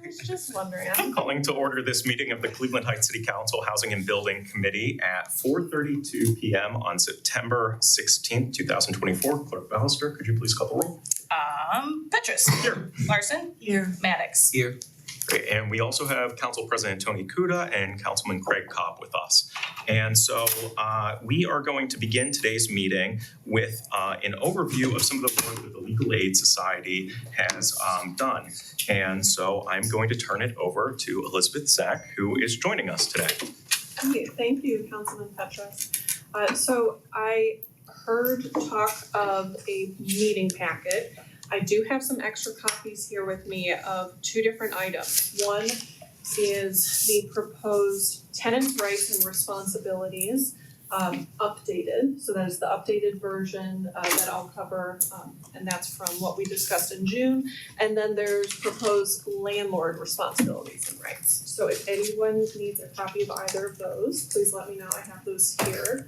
was just wondering. I'm calling to order this meeting of the Cleveland Heights City Council Housing and Building Committee at 4:32 p.m. on September 16th, 2024. Clerk Ballister, could you please call the roll? Petrus. Here. Larson. Here. Maddox. Here. Great. And we also have Council President Tony Kuda and Councilman Craig Cobb with us. And so we are going to begin today's meeting with an overview of some of the work that the Legal Aid Society has done. And so I'm going to turn it over to Elizabeth Zach, who is joining us today. Thank you, Councilman Petrus. So I heard talk of a meeting packet. I do have some extra copies here with me of two different items. One is the proposed tenants' rights and responsibilities updated. So that is the updated version that I'll cover, and that's from what we discussed in June. And then there's proposed landlord responsibilities and rights. So if anyone needs a copy of either of those, please let me know. I have those here.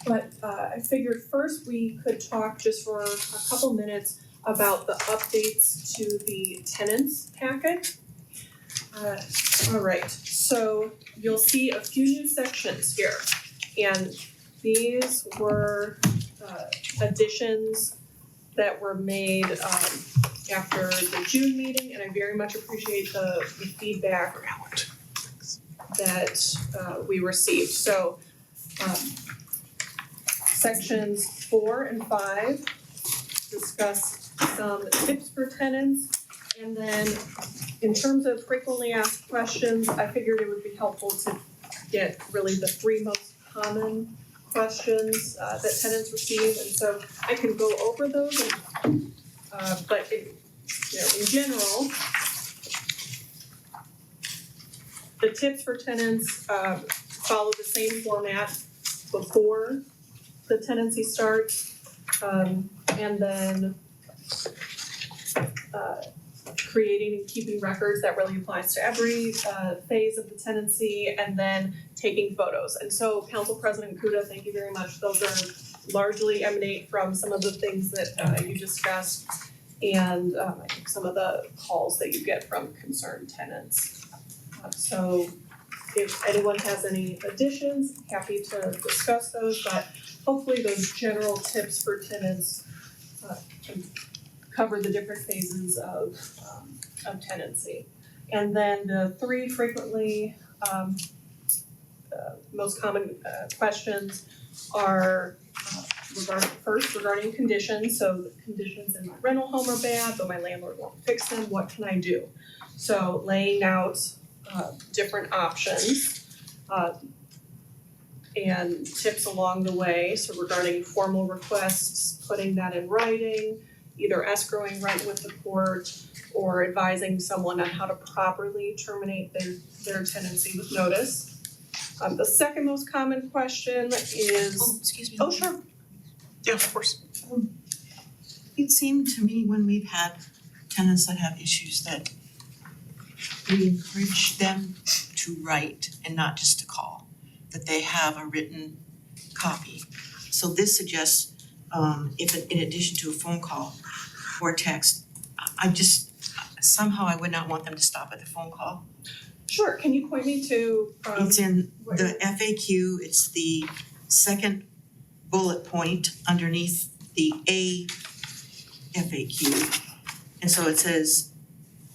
But I figured first we could talk just for a couple minutes about the updates to the tenants packet. All right, so you'll see a few new sections here. And these were additions that were made after the June meeting, and I very much appreciate the feedback that we received. So sections 4 and 5 discuss some tips for tenants. And then in terms of frequently asked questions, I figured it would be helpful to get really the 3 most common questions that tenants receive. And so I can go over those, and, but in general, the tips for tenants follow the same format before the tenancy starts, and then creating and keeping records. That really applies to every phase of the tenancy, and then taking photos. And so Council President Kuda, thank you very much. Those are largely emanate from some of the things that you discussed, and I think some of the calls that you get from concerned tenants. So if anyone has any additions, happy to discuss those, but hopefully those general tips for tenants can cover the different phases of tenancy. And then the 3 frequently most common questions are regarding conditions. So the conditions in my rental home are bad, but my landlord won't fix them. What can I do? So laying out different options and tips along the way. So regarding formal requests, putting that in writing, either escrowing right with the court or advising someone on how to properly terminate their tenancy with notice. The second most common question is… Excuse me. Oh, sure. Yeah, of course. It seemed to me when we've had tenants that have issues that we encourage them to write and not just to call, that they have a written copy. So this suggests if in addition to a phone call or text, somehow I would not want them to stop at the phone call. Sure. Can you point me to… It's in the FAQ, it's the second bullet point underneath the A FAQ. And so it says,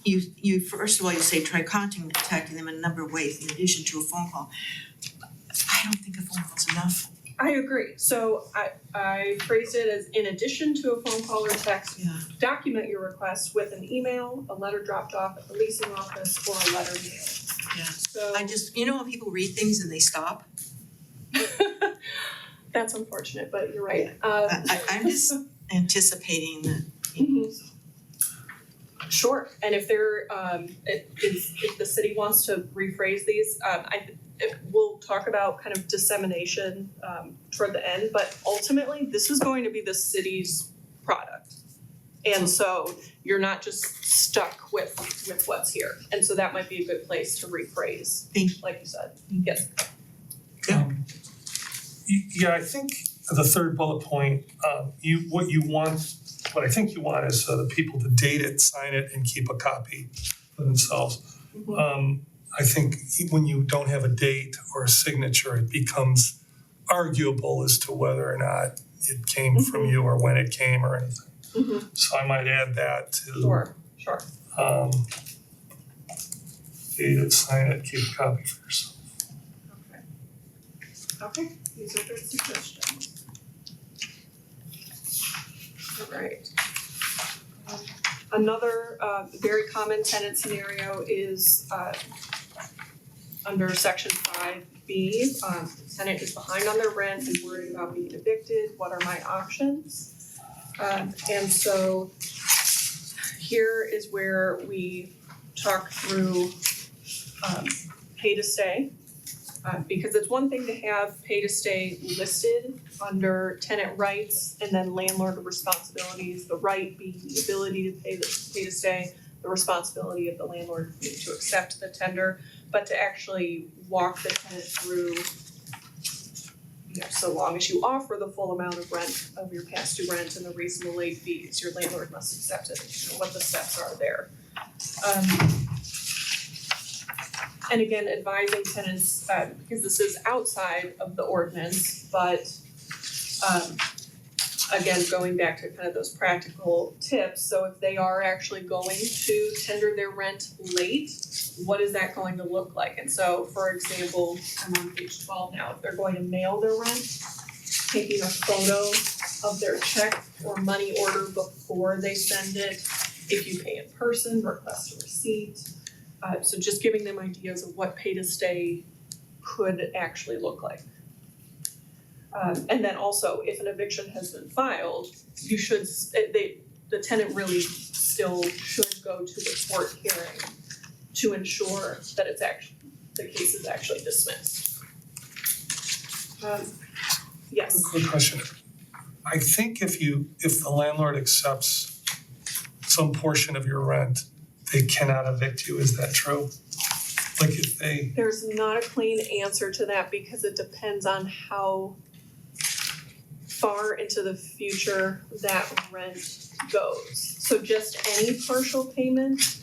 you first of all, you say try contacting them in a number of ways in addition to a phone call. I don't think a phone call's enough. I agree. So I phrased it as in addition to a phone call or text, document your request with an email, a letter dropped off at the leasing office, or a letter mailed. Yeah. So I just, you know how people read things and they stop? that's unfortunate, but you're right. I'm just anticipating that, you know, Sure. And if there if the city wants to rephrase these, we'll talk about kind of dissemination toward the end, but ultimately this is going to be the city's product. And so you're not just stuck with what's here. And so that might be a good place to rephrase, like you said. Yes. Yeah, I think the third bullet point, what you want what I think you want is the people to date it, sign it, and keep a copy for themselves. I think when you don't have a date or a signature, it becomes arguable as to whether or not it came from you or when it came or anything. So I might add that to. Sure. Date it, sign it, keep a copy for yourself. Okay, these are good suggestions. All right. Another very common tenant scenario is under section 5B. The tenant is behind on their rent and worried about being evicted. What are my options? And so here is where we talk through pay to stay. Because it's one thing to have pay to stay listed under tenant rights and then landlord responsibilities, the right being the ability to pay to stay, the responsibility of the landlord being to accept the tender, but to actually walk the tenant through, so long as you offer the full amount of rent of your past due rent and the reasonable late fees, your landlord must accept it, what the steps are there. And again, advising tenants, because this is outside of the ordinance, but again, going back to kind of those practical tips, so if they are actually going to tender their rent late, what is that going to look like? And so, for example, I'm on page 12 now, if they're going to mail their rent, taking a photo of their check or money order before they send it. If you pay in person, request a receipt. So just giving them ideas of what pay to stay could actually look like. And then also, if an eviction has been filed, you should, the tenant really still should go to the court hearing to ensure that it's actually, the case is actually dismissed. Yes. Quick question. I think if the landlord accepts some portion of your rent, they cannot evict you, is that true? Like if they. There's not a clean answer to that because it depends on how far into the future that rent goes. So just any partial payment,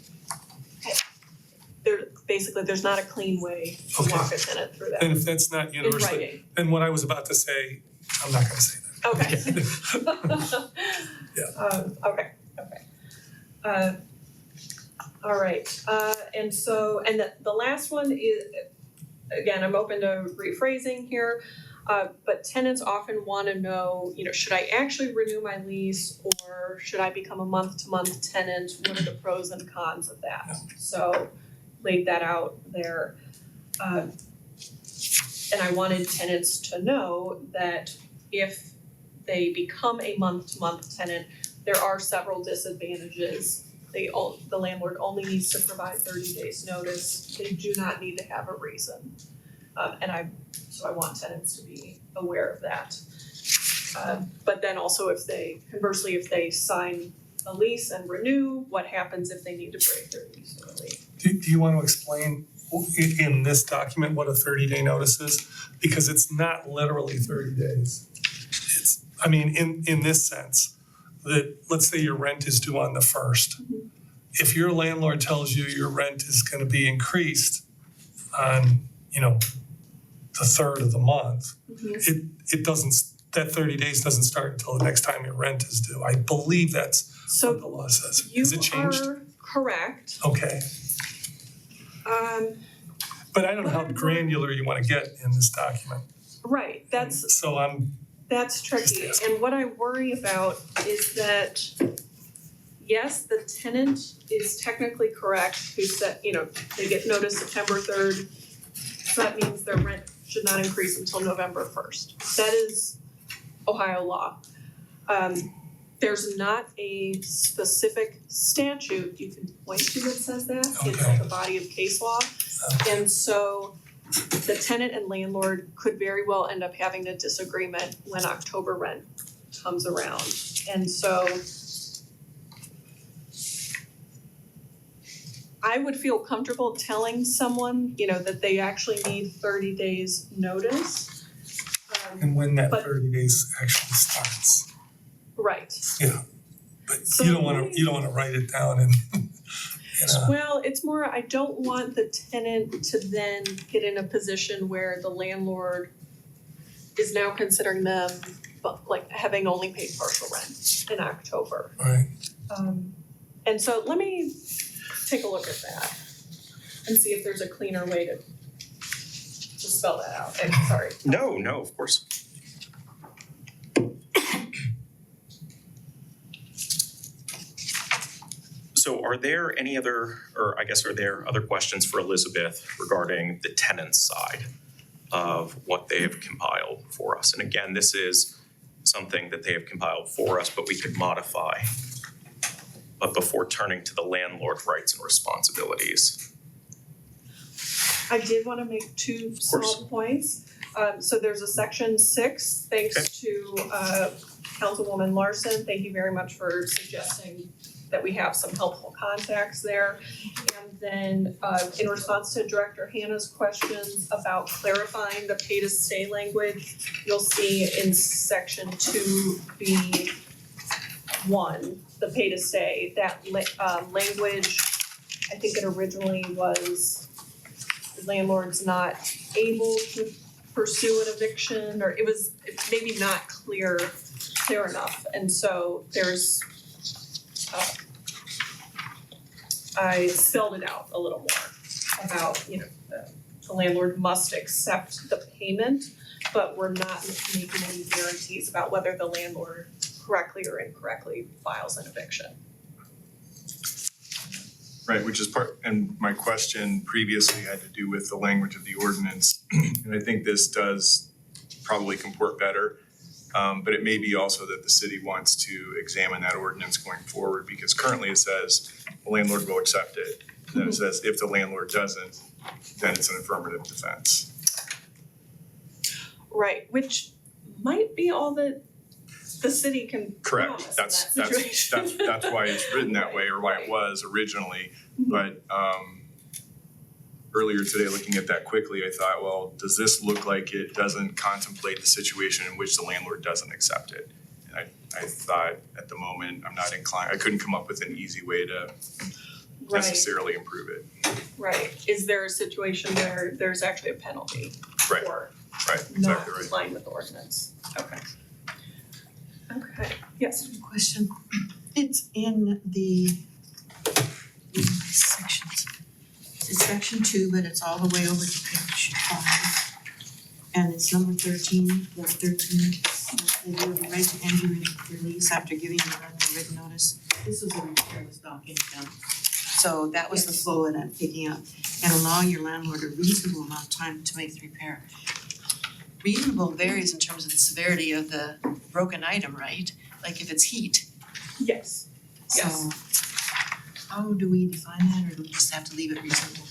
there's not a clean way to Okay. walk a tenant through that And if that's not in universally, writing. then what I was about to say, I'm not gonna say that. Okay. Okay. All right, and so, and the last one is, again, I'm open to rephrasing here, but tenants often wanna know, should I actually renew my lease or should I become a month-to-month tenant? What are the pros and cons of that? So laid that out there. And I wanted tenants to know that if they become a month-to-month tenant, there are several disadvantages. The landlord only needs to provide 30 days notice. They do not need to have a reason. So I want tenants to be aware of that. But then also conversely, if they sign a lease and renew, what happens if they need to break their lease early? Do you want to explain in this document what a 30-day notice is? Because it's not literally 30 days. It's, in this sense, that let's say your rent is due on the 1st. Mm-hmm. If your landlord tells you your rent is going to be increased on, the 3rd of the month, it doesn't, that 30 days doesn't start until the next time your rent is due. I believe that's what the law says. Has it changed? You are correct. Okay. But I don't know how granular you want to get in this document. Right, that's tricky, Just and what I worry about is that, yes, the tenant is technically correct, who said, they get notice September 3rd, so that means their rent should not increase until November 1st. That is Ohio law. There's not a specific statute you can point to that says that. It's Okay. like a body of case law. And so the tenant and landlord could very well end up having a disagreement when October rent comes around. And so I would feel comfortable telling someone, that they actually need 30 days notice. And when that But- 30 days actually starts. Right. Yeah. But So you don't wanna write it down and, you know, Well, it's more, I don't want the tenant to then get in a position where the landlord is now considering them, but like having only paid partial rent in October. right? And so let me take a look at that and see if there's a cleaner way to spell that out. Sorry. No, of course. So are there any other, or I guess are there other questions for Elizabeth regarding the tenant side of what they have compiled for us? And again, this is something that they have compiled for us, but we could modify. But before turning to the landlord rights and responsibilities. I did wanna make two small points. So there's a section 6, thanks to Councilwoman Larson. Thank you very much for suggesting that we have some helpful contacts there. And then in response to Director Hannah's questions about clarifying the pay to stay language, you'll see in section 2B1, the pay to stay, that language, I think it originally was the landlord's not able to pursue an eviction, or it was maybe not clear enough. And so there's I spelled it out a little more about, the landlord must accept the payment, but we're not making any guarantees about whether the landlord correctly or incorrectly files an eviction. Right, which is and my question previously had to do with the language of the ordinance. And I think this does probably comport better. But it may be also that the city wants to examine that ordinance going forward, because currently it says the landlord will accept it. And then it says if the landlord doesn't, then it's an affirmative defense. Right, which might be all that the city can promise in that situation. That's why it's written that way, or why it was originally. But earlier today, looking at that quickly, I thought, well, does this look like it doesn't contemplate the situation in which the landlord doesn't accept it? And I thought at the moment, I'm not inclined, I couldn't come up with an easy way to necessarily improve it. Right, is there a situation where there's actually a penalty Right, for right, not exactly right. complying with the ordinance? Okay. Okay, yes. Question, it's in the sections. It's section 2, but it's all the way over to page 5. And it's number 13, or 13. You have the right to end your release after giving the landlord written notice. This was a repair was not getting done. So that was the flow that I'm picking up. And allow your landlord a reasonable amount of time to make the repair. Reasonable varies in terms of the severity of the broken item, right? Like if it's heat. Yes. Yes. So how do we define that, or do we just have to leave it reasonable?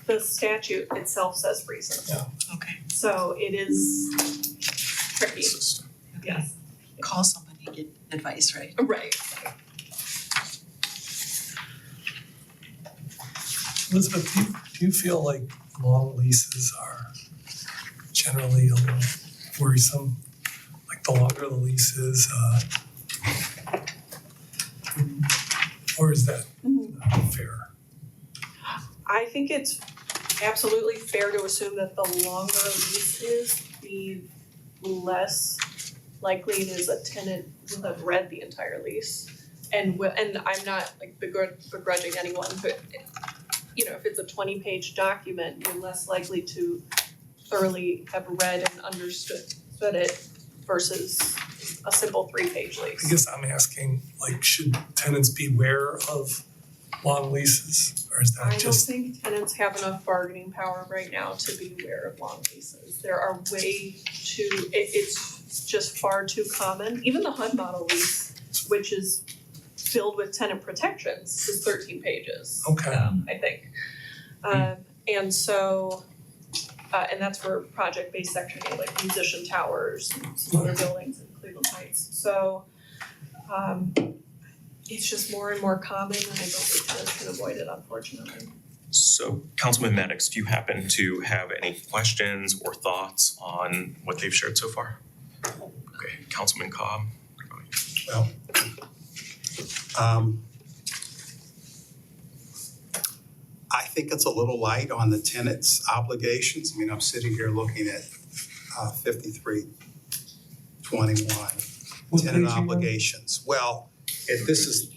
The statute itself says reasonable, Okay. so it is tricky, yes. Call somebody and get advice, right? Right. Elizabeth, do you feel like long leases are generally a little worrisome? Like the longer the lease is, or is that not fair? I think it's absolutely fair to assume that the longer a lease is, the less likely it is a tenant will have read the entire lease. And I'm not like begrudging anyone, but if it's a 20-page document, you're less likely to thoroughly have read and understood it versus a simple 3-page I lease. guess I'm asking, like, should tenants be aware of long leases, or is I that don't just? think tenants have enough bargaining power right now to be aware of long leases. There are it's just far too common. Even the HUD model lease, which is filled with tenant protections, is 13 pages. Okay. I think. And so, and that's for project-based section A, like Musician Towers and some other buildings in Cleveland Heights. So, it's just more and more common, and I don't think tenants can avoid it, unfortunately. So Councilman Maddox, do you happen to have any questions or thoughts on what they've shared so far? Okay, Councilman Cobb. Well, I think it's a little light on the tenant's obligations. I mean, I'm sitting here looking at 5321, What tenant page are you on? obligations. Well, if this is,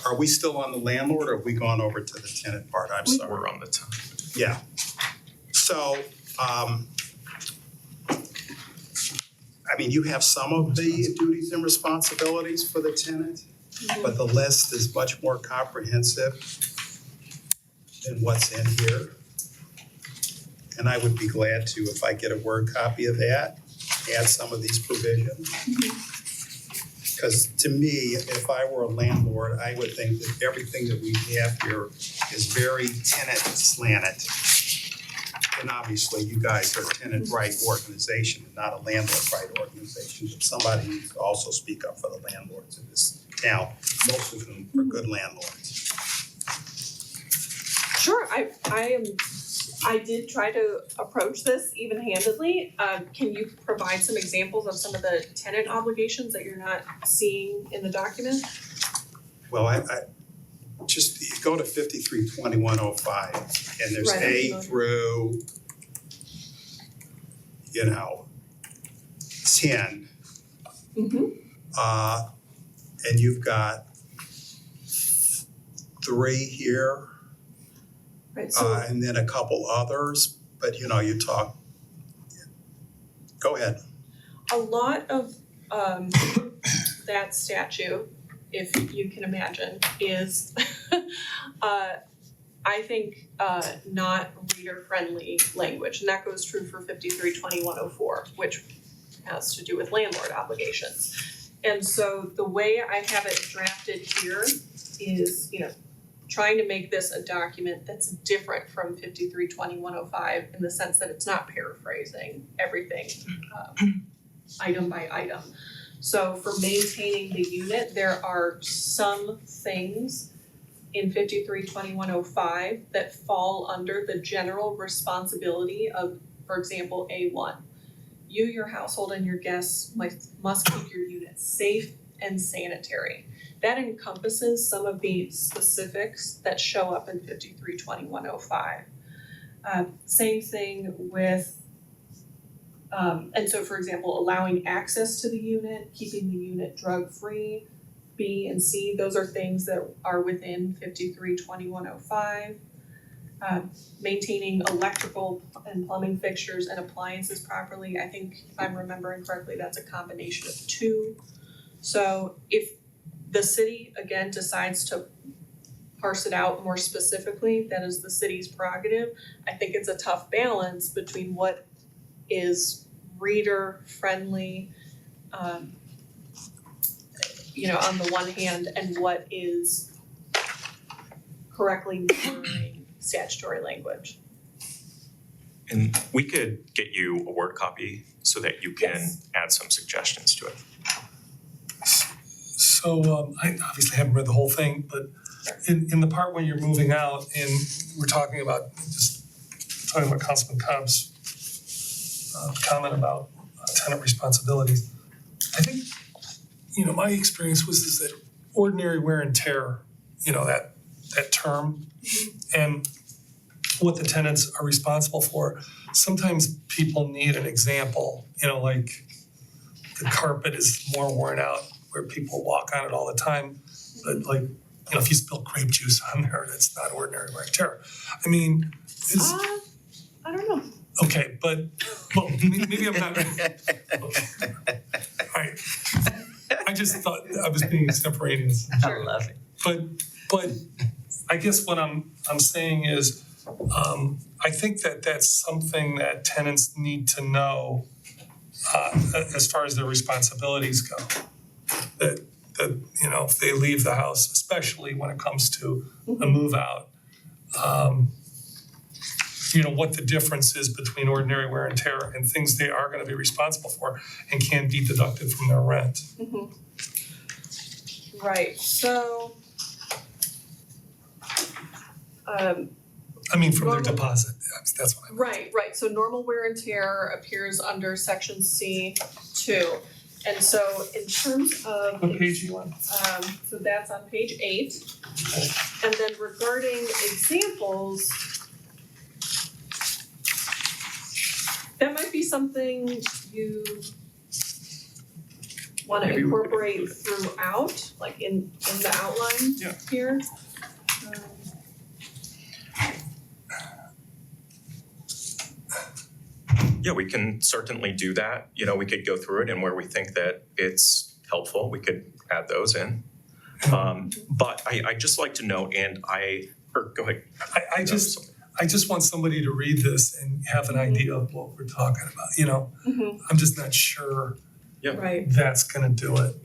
are we still on the landlord or have we gone over to the tenant part? I'm sorry. We're on the time. Yeah. So, I mean, you have some of the duties and responsibilities for the tenant, but the list is much more comprehensive than what's in here. And I would be glad to, if I get a Word copy of that, add some of these provisions. Because to me, if I were a landlord, I would think that everything that we have here is very tenant slanted. And obviously, you guys are a tenant right organization and not a landlord right organization. But somebody needs to also speak up for the landlords in this town, most of whom are good landlords. Sure, I did try to approach this even-handedly. Can you provide some examples of some of the tenant obligations that you're not seeing in the document? Well, I just you go to 532105, and there's Right, I'm A familiar. through, 10. Mm-hmm. And you've got 3 here, Right, so and then a couple others, but you talk, go ahead. a lot of that statute, if you can imagine, is I think not reader-friendly language, and that goes true for 532104, which has to do with landlord obligations. And so the way I have it drafted here is, trying to make this a document that's different from 532105 in the sense that it's not paraphrasing everything item by item. So for maintaining the unit, there are some things in 532105 that fall under the general responsibility of, for example, A1. You, your household, and your guests must keep your unit safe and sanitary. That encompasses some of the specifics that show up in 532105. Same thing with, and so for example, allowing access to the unit, keeping the unit drug-free, B and C, those are things that are within 532105. Maintaining electrical and plumbing fixtures and appliances properly, I think if I'm remembering correctly, that's a combination of 2. So if the city, again, decides to parse it out more specifically, that is the city's prerogative. I think it's a tough balance between what is reader-friendly, on the one hand, and what is correctly mirroring statutory language. And we could get you a Word copy so that you can Yes. add some suggestions to it. So I obviously haven't read the whole thing, but in the part when you're moving out and we're talking about Councilman Cobb's comment about tenant responsibilities. I think, my experience was is that ordinary wear and tear, that term and what the tenants are responsible for. Sometimes people need an example, like the carpet is more worn out where people walk on it all the time. But if you spill grape juice on there, that's not ordinary wear and tear. I mean, I don't know. okay, but, well, maybe I'm not, okay. All right. I just thought I was being extemporaneous. Sure. I love it. But I guess what I'm saying is, I think that that's something that tenants need to know as far as their responsibilities go. That if they leave the house, especially when it comes to a move out, what the difference is between ordinary wear and tear and things they are gonna be responsible for and can be deducted from their rent. Right, so I mean, from their Normal- deposit, that's what I mean. right, so normal wear and tear appears under section C2. And so in terms of. What page are you on? So that's on page 8. And then regarding examples, that might be something you wanna Maybe we could incorporate include it. throughout, like in the outline Yeah. here. Yeah, we can certainly do that. You know, we could go through it and where we think that it's helpful, we could add those in. But I'd just like to note, go ahead. I just want somebody to read this and have an idea of what we're talking about, you know? Mhm. I'm just not sure Yeah. Right, that's gonna do it.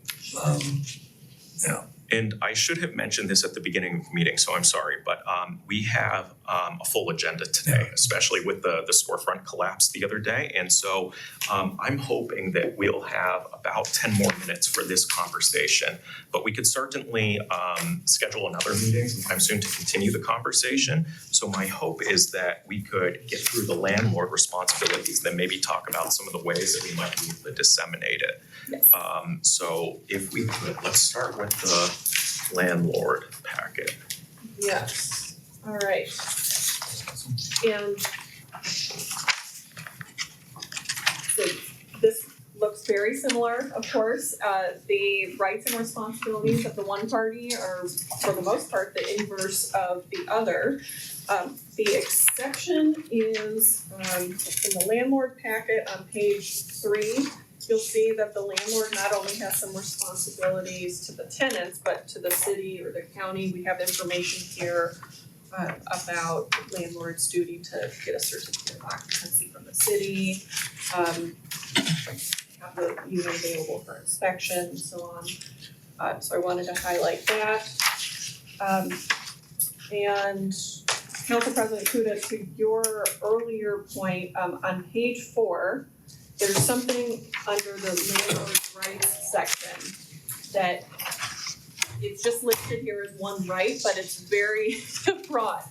And I should have mentioned this at the beginning of the meeting, so I'm sorry, but we have a full agenda today, especially with the storefront collapse the other day. And so I'm hoping that we'll have about 10 more minutes for this conversation. But we could certainly schedule another meeting sometime soon to continue the conversation. So my hope is that we could get through the landlord responsibilities, then maybe talk about some of the ways that we might be able to disseminate it. yes. So if we could, let's start with the landlord packet. Yes, all right. And so this looks very similar, of course. The rights and responsibilities of the one party are, for the most part, the inverse of the other. The exception is in the landlord packet on page 3. You'll see that the landlord not only has some responsibilities to the tenants, but to the city or the county. We have information here about landlord's duty to get a certificate of occupancy from the city, have the unit available for inspection and so on. So I wanted to highlight that. And Council President Kuda, to your earlier point, on page 4, there's something under the landlord's rights section that it's just listed here as one right, but it's very broad.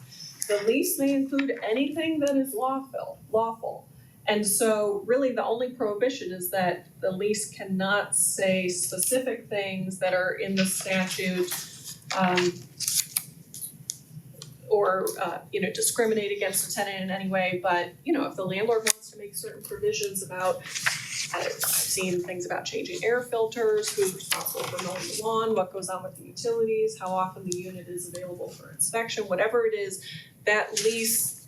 The lease may include anything that is lawful. And so really the only prohibition is that the lease cannot say specific things that are in the statute, or discriminate against the tenant in any way, but if the landlord wants to make certain provisions about, I've seen things about changing air filters, who's responsible for mowing the lawn, what goes on with the utilities, how often the unit is available for inspection, whatever it is, that lease,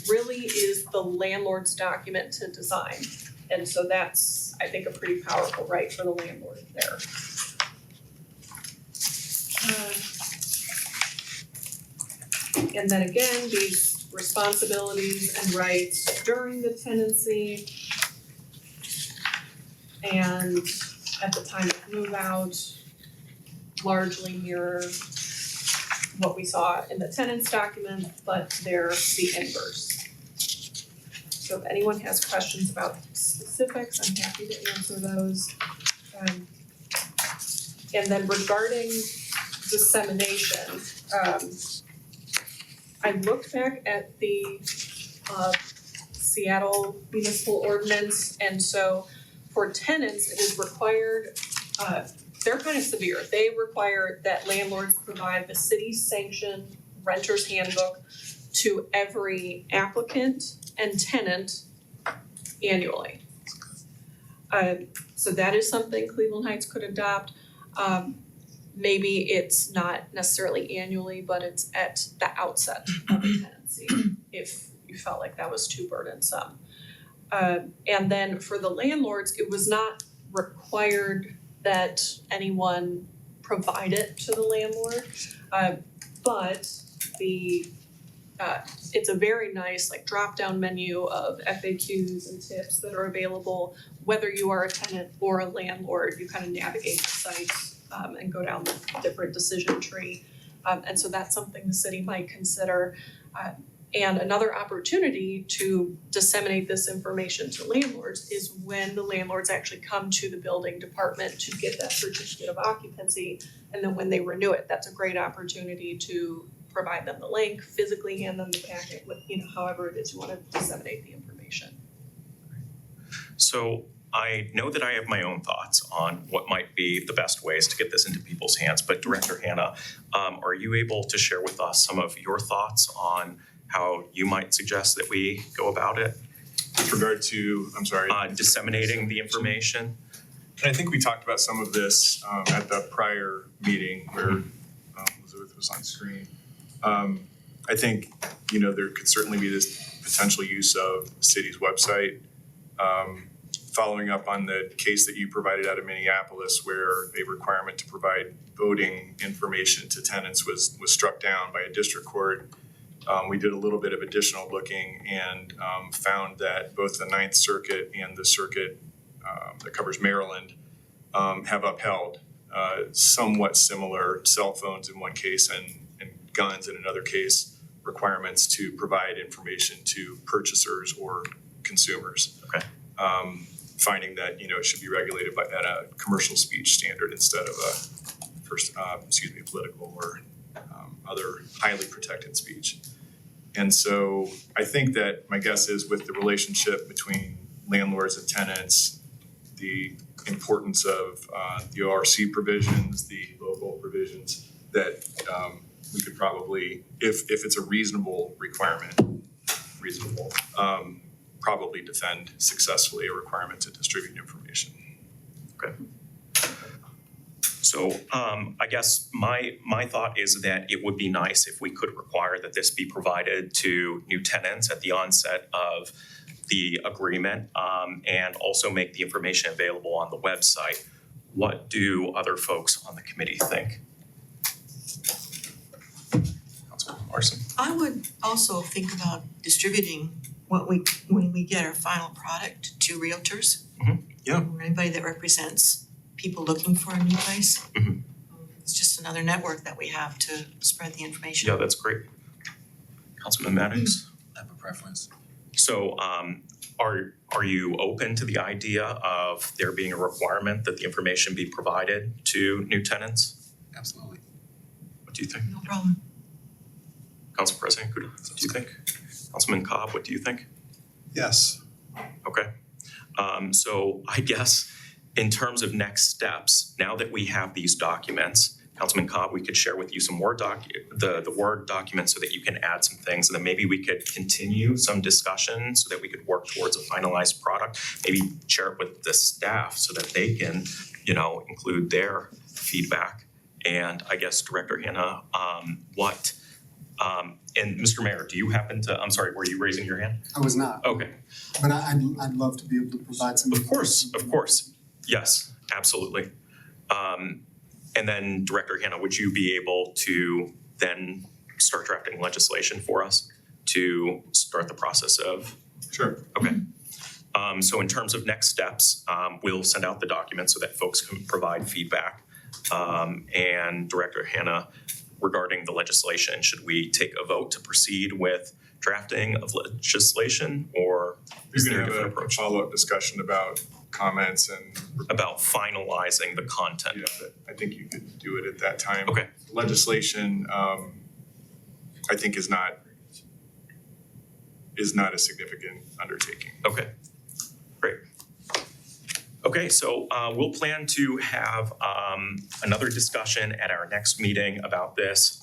really is the landlord's document to design. And so that's, I think, a pretty powerful right for the landlord there. And then again, these responsibilities and rights during the tenancy and at the time of move out largely mirror what we saw in the tenant's document, but they're the inverse. So if anyone has questions about specifics, I'm happy to answer those. And then regarding dissemination, I looked back at the Seattle municipal ordinance, and so for tenants, it is required, they're kind of severe. They require that landlords provide the city's sanctioned renter's handbook to every applicant and tenant annually. So that is something Cleveland Heights could adopt. Maybe it's not necessarily annually, but it's at the outset of a tenancy, if you felt like that was too burdensome. And then for the landlords, it was not required that anyone provide it to the landlord, but it's a very nice drop-down menu of FAQs and tips that are available, whether you are a tenant or a landlord. You kind of navigate the site and go down the different decision tree. And so that's something the city might consider. And another opportunity to disseminate this information to landlords is when the landlords actually come to the building department to get that certificate of occupancy. And then when they renew it, that's a great opportunity to provide them the link, physically hand them the packet with, however it is you want to disseminate the information. So I know that I have my own thoughts on what might be the best ways to get this into people's hands, but Director Hannah, are you able to share with us some of your thoughts on how you might suggest that we go about it? With regard to, I'm sorry. Disseminating the information? And I think we talked about some of this at the prior meeting where Elizabeth was on screen. I think, there could certainly be this potential use of the city's website. Following up on the case that you provided out of Minneapolis where a requirement to provide voting information to tenants was struck down by a district court. We did a little bit of additional looking and found that both the Ninth Circuit and the circuit that covers Maryland have upheld somewhat similar cell phones in one case and guns in another case, requirements to provide information to purchasers or consumers. Okay. Finding that, it should be regulated at a commercial speech standard instead of political or other highly protected speech. And so I think that my guess is with the relationship between landlords and tenants, the importance of the ORC provisions, the local provisions, that we could probably, if it's a reasonable requirement, probably defend successfully a requirement to distribute information. Okay. So I guess my thought is that it would be nice if we could require that this be provided to new tenants at the onset of the agreement, and also make the information available on the website. What do other folks on the committee think? Councilwoman Larson. I would also think about distributing when we get our final product to realtors. Yeah. Or anybody that represents people looking for a new place. Mhm. It's just another network that we have to spread the information. Yeah, that's great. Councilman Maddox. I have a preference. So are you open to the idea of there being a requirement that the information be provided to new tenants? Absolutely. What do you think? No problem. Council President Kuda, what do you think? Councilman Cobb, what do you think? Yes. Okay. So I guess in terms of next steps, now that we have these documents, Councilman Cobb, we could share with you some Word the Word document so that you can add some things, and then maybe we could continue some discussion so that we could work towards a finalized product. Maybe share it with the staff so that they can, include their feedback. And I guess Director Hannah, and Mr. Mayor, do you happen to, I'm sorry, were you raising your hand? I was not, Okay. but I'd love to be able to provide some. Of course. Yes, absolutely. And then Director Hannah, would you be able to then start drafting legislation for us to start the process of? Sure. Okay. So in terms of next steps, we'll send out the documents so that folks can provide feedback. And Director Hannah, regarding the legislation, should we take a vote to proceed with drafting of legislation, or is there a You're different gonna have a approach? follow-up discussion about comments and. About finalizing the content Yeah, of it. I think you could do it at that time. Okay. Legislation, I think is not a significant undertaking. Okay, great. Okay, so we'll plan to have another discussion at our next meeting about this,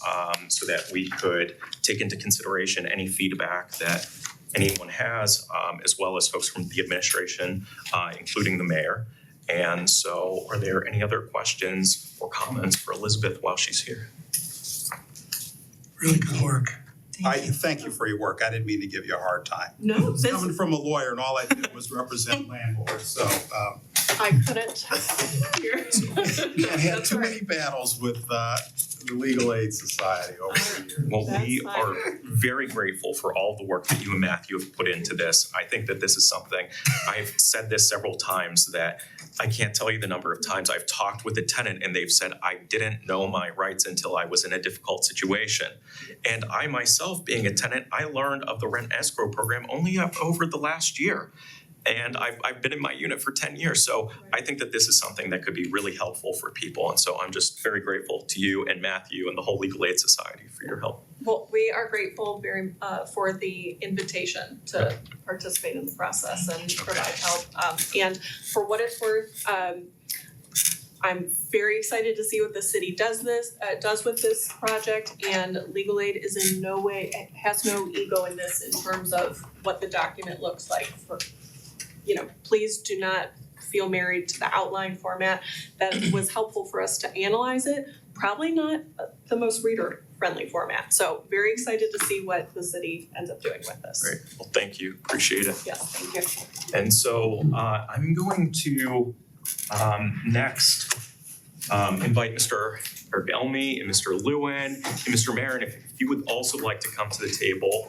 so that we could take into consideration any feedback that anyone has, as well as folks from the administration, including the mayor. And so are there any other questions or comments for Elizabeth while she's here? Really good work. Thank you for your work. I didn't mean to give you a hard time. No, this, Coming from a lawyer and all I did was represent landlords, so I couldn't hear. I had That's too right. many battles with the Legal Aid Society over the years. Well, That's we fine. are very grateful for all the work that you and Matthew have put into this. I think that this is something, I've said this several times, that I can't tell you the number of times I've talked with a tenant and they've said, I didn't know my rights until I was in a difficult situation. And I myself, being a tenant, I learned of the rent escrow program only over the last year. And I've been in my unit for 10 years, so I think that this is something that could be really helpful for people. And so I'm just very grateful to you and Matthew and the whole Legal Aid Society for your help. Well, we are grateful for the invitation to participate in the process and provide help. And for what it's worth, I'm very excited to see what the city does with this project, and Legal Aid is in no way, has no ego in this in terms of what the document looks like. Please do not feel married to the outline format. That was helpful for us to analyze it, probably not the most reader-friendly format. So very excited to see what the city ends up doing with this. Great, well, thank you, appreciate it. Yes, thank you. And so I'm going to next invite Mr. Elmy and Mr. Lewin and Mr. Marin, if you would also like to come to the table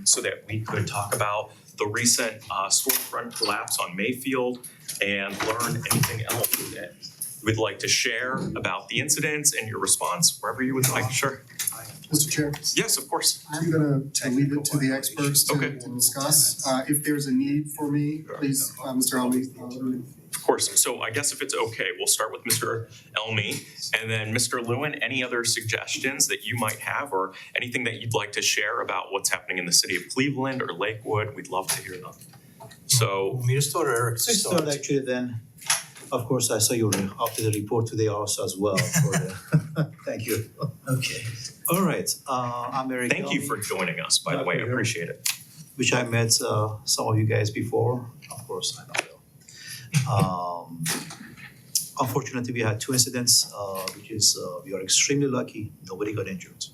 so that we could talk about the recent storefront collapse on Mayfield and learn anything else that you would like to share about the incidents and your response, wherever you would like. Sure. Mr. Chair, Yes, of course. I'm gonna leave it to the experts Okay. to discuss. If there's a need for me, please, Mr. Almy. Of course. So I guess if it's okay, we'll start with Mr. Elmy and then Mr. Lewin, any other suggestions that you might have or anything that you'd like to share about what's happening in the city of Cleveland or Lakewood, we'd love to hear them. So, Want me to start or Eric? I start actually then. Of course, I saw your updated report today also as well for the, thank you. Okay. All right, I'm Eric thank you Elmy, for joining us, by the way, I appreciate it. which I met some of you guys before, of course, I know you. Unfortunately, we had two incidents, which is, we are extremely lucky, nobody got injured.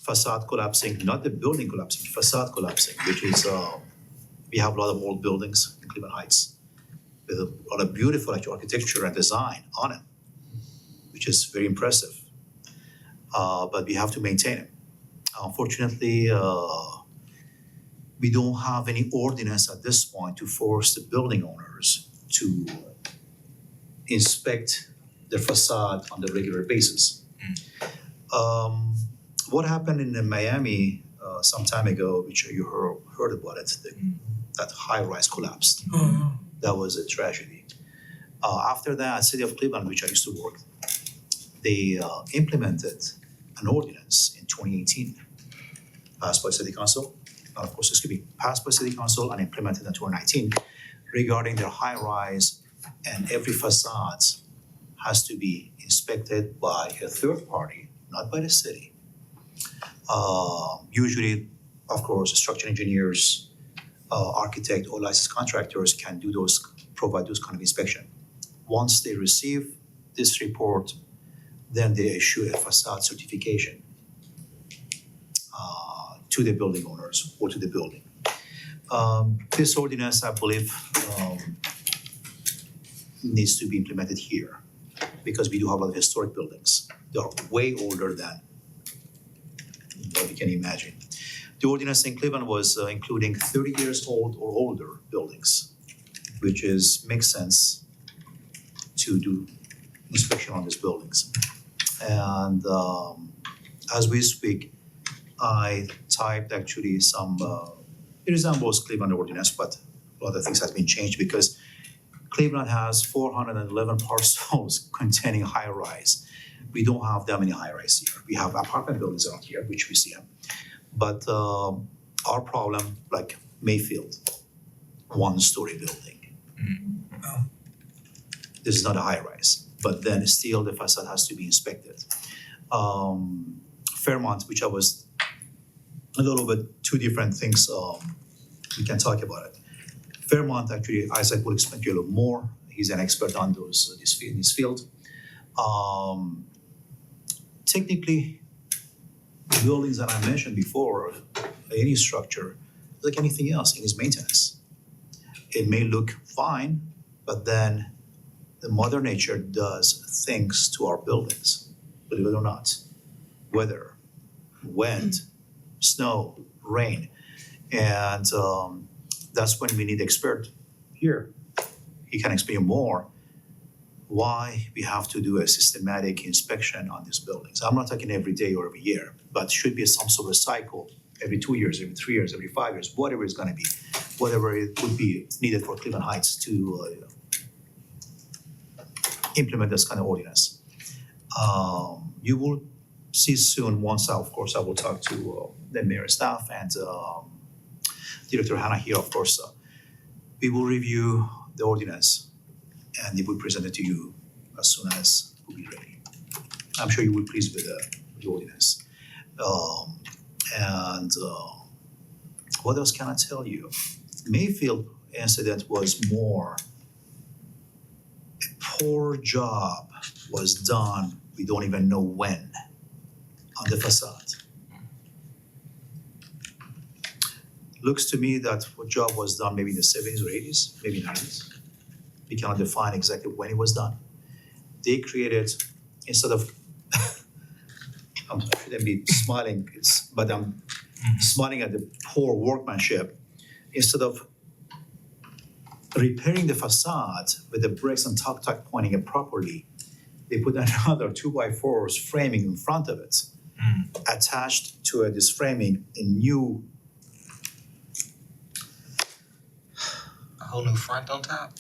Facade collapsing, not the building collapsing, facade collapsing, which is, we have a lot of old buildings in Cleveland Heights with a lot of beautiful actual architecture and design on it, which is very impressive. But we have to maintain it. Unfortunately, we don't have any ordinance at this point to force the building owners to inspect the facade on the regular basis. What happened in Miami some time ago, which you heard about it, that high-rise collapsed. That was a tragedy. After that, City of Cleveland, which I used to work, they implemented an ordinance in 2018, passed by City Council, passed by City Council and implemented in 2019 regarding their high-rise, and every facade has to be inspected by a third party, not by the city. Usually, of course, structural engineers, architect or licensed contractors can provide those kind of inspection. Once they receive this report, then they issue a facade certification to the building owners or to the building. This ordinance, I believe, needs to be implemented here because we do have a lot of historic buildings. They are way older than what we can imagine. The ordinance in Cleveland was including 30 years old or older buildings, which makes sense to do inspection on these buildings. And as we speak, I typed actually some, it resembles Cleveland ordinance, but a lot of things has been changed because Cleveland has 411 parcels containing high-rise. We don't have that many high-rise here. We have apartment buildings around here, which we see them. But our problem, like Mayfield, one-story building. This is not a high-rise, but then still the facade has to be inspected. Fairmont, which I was a little bit two different things, we can talk about it. Fairmont, actually, Isaac will explain to you a little more. He's an expert on this field. Technically, the buildings that I mentioned before, any structure, like anything else, it needs maintenance. It may look fine, but then the Mother Nature does things to our buildings, believe it or not. Weather, wind, snow, rain. And that's when we need expert here. He can explain more why we have to do a systematic inspection on these buildings. I'm not talking every day or every year, but should be some sort of cycle every 2 years, every 3 years, every 5 years, whatever it's gonna be. whatever it would be needed for Cleveland Heights to implement this kind of ordinance. You will see soon, once of course I will talk to the mayor staff and Director Hannah here, of course. We will review the ordinance and it will present it to you as soon as we'll be ready. I'm sure you will be pleased with the ordinance. What else can I tell you? Mayfield incident was more a poor job was done, we don't even know when, on the facade. Looks to me that what job was done maybe in the 70s or 80s, maybe 90s. We cannot define exactly when it was done. They created, instead of, I shouldn't be smiling, but I'm smiling at the poor workmanship. Instead of repairing the facade with the bricks and tuck pointing it properly, they put another 2x4s framing in front of it, attached to this framing a new. A whole new front on top?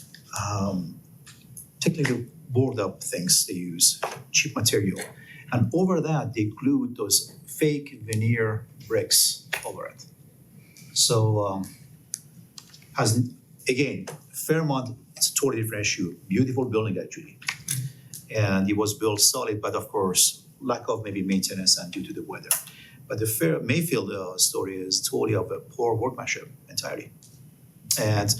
Technically board up things they use, cheap material. And over that, they glued those fake veneer bricks over it. So, again, Fairmont, it's a totally different issue. Beautiful building actually. And it was built solid, but of course, lack of maybe maintenance and due to the weather. But the Mayfield story is totally of a poor workmanship entirely. And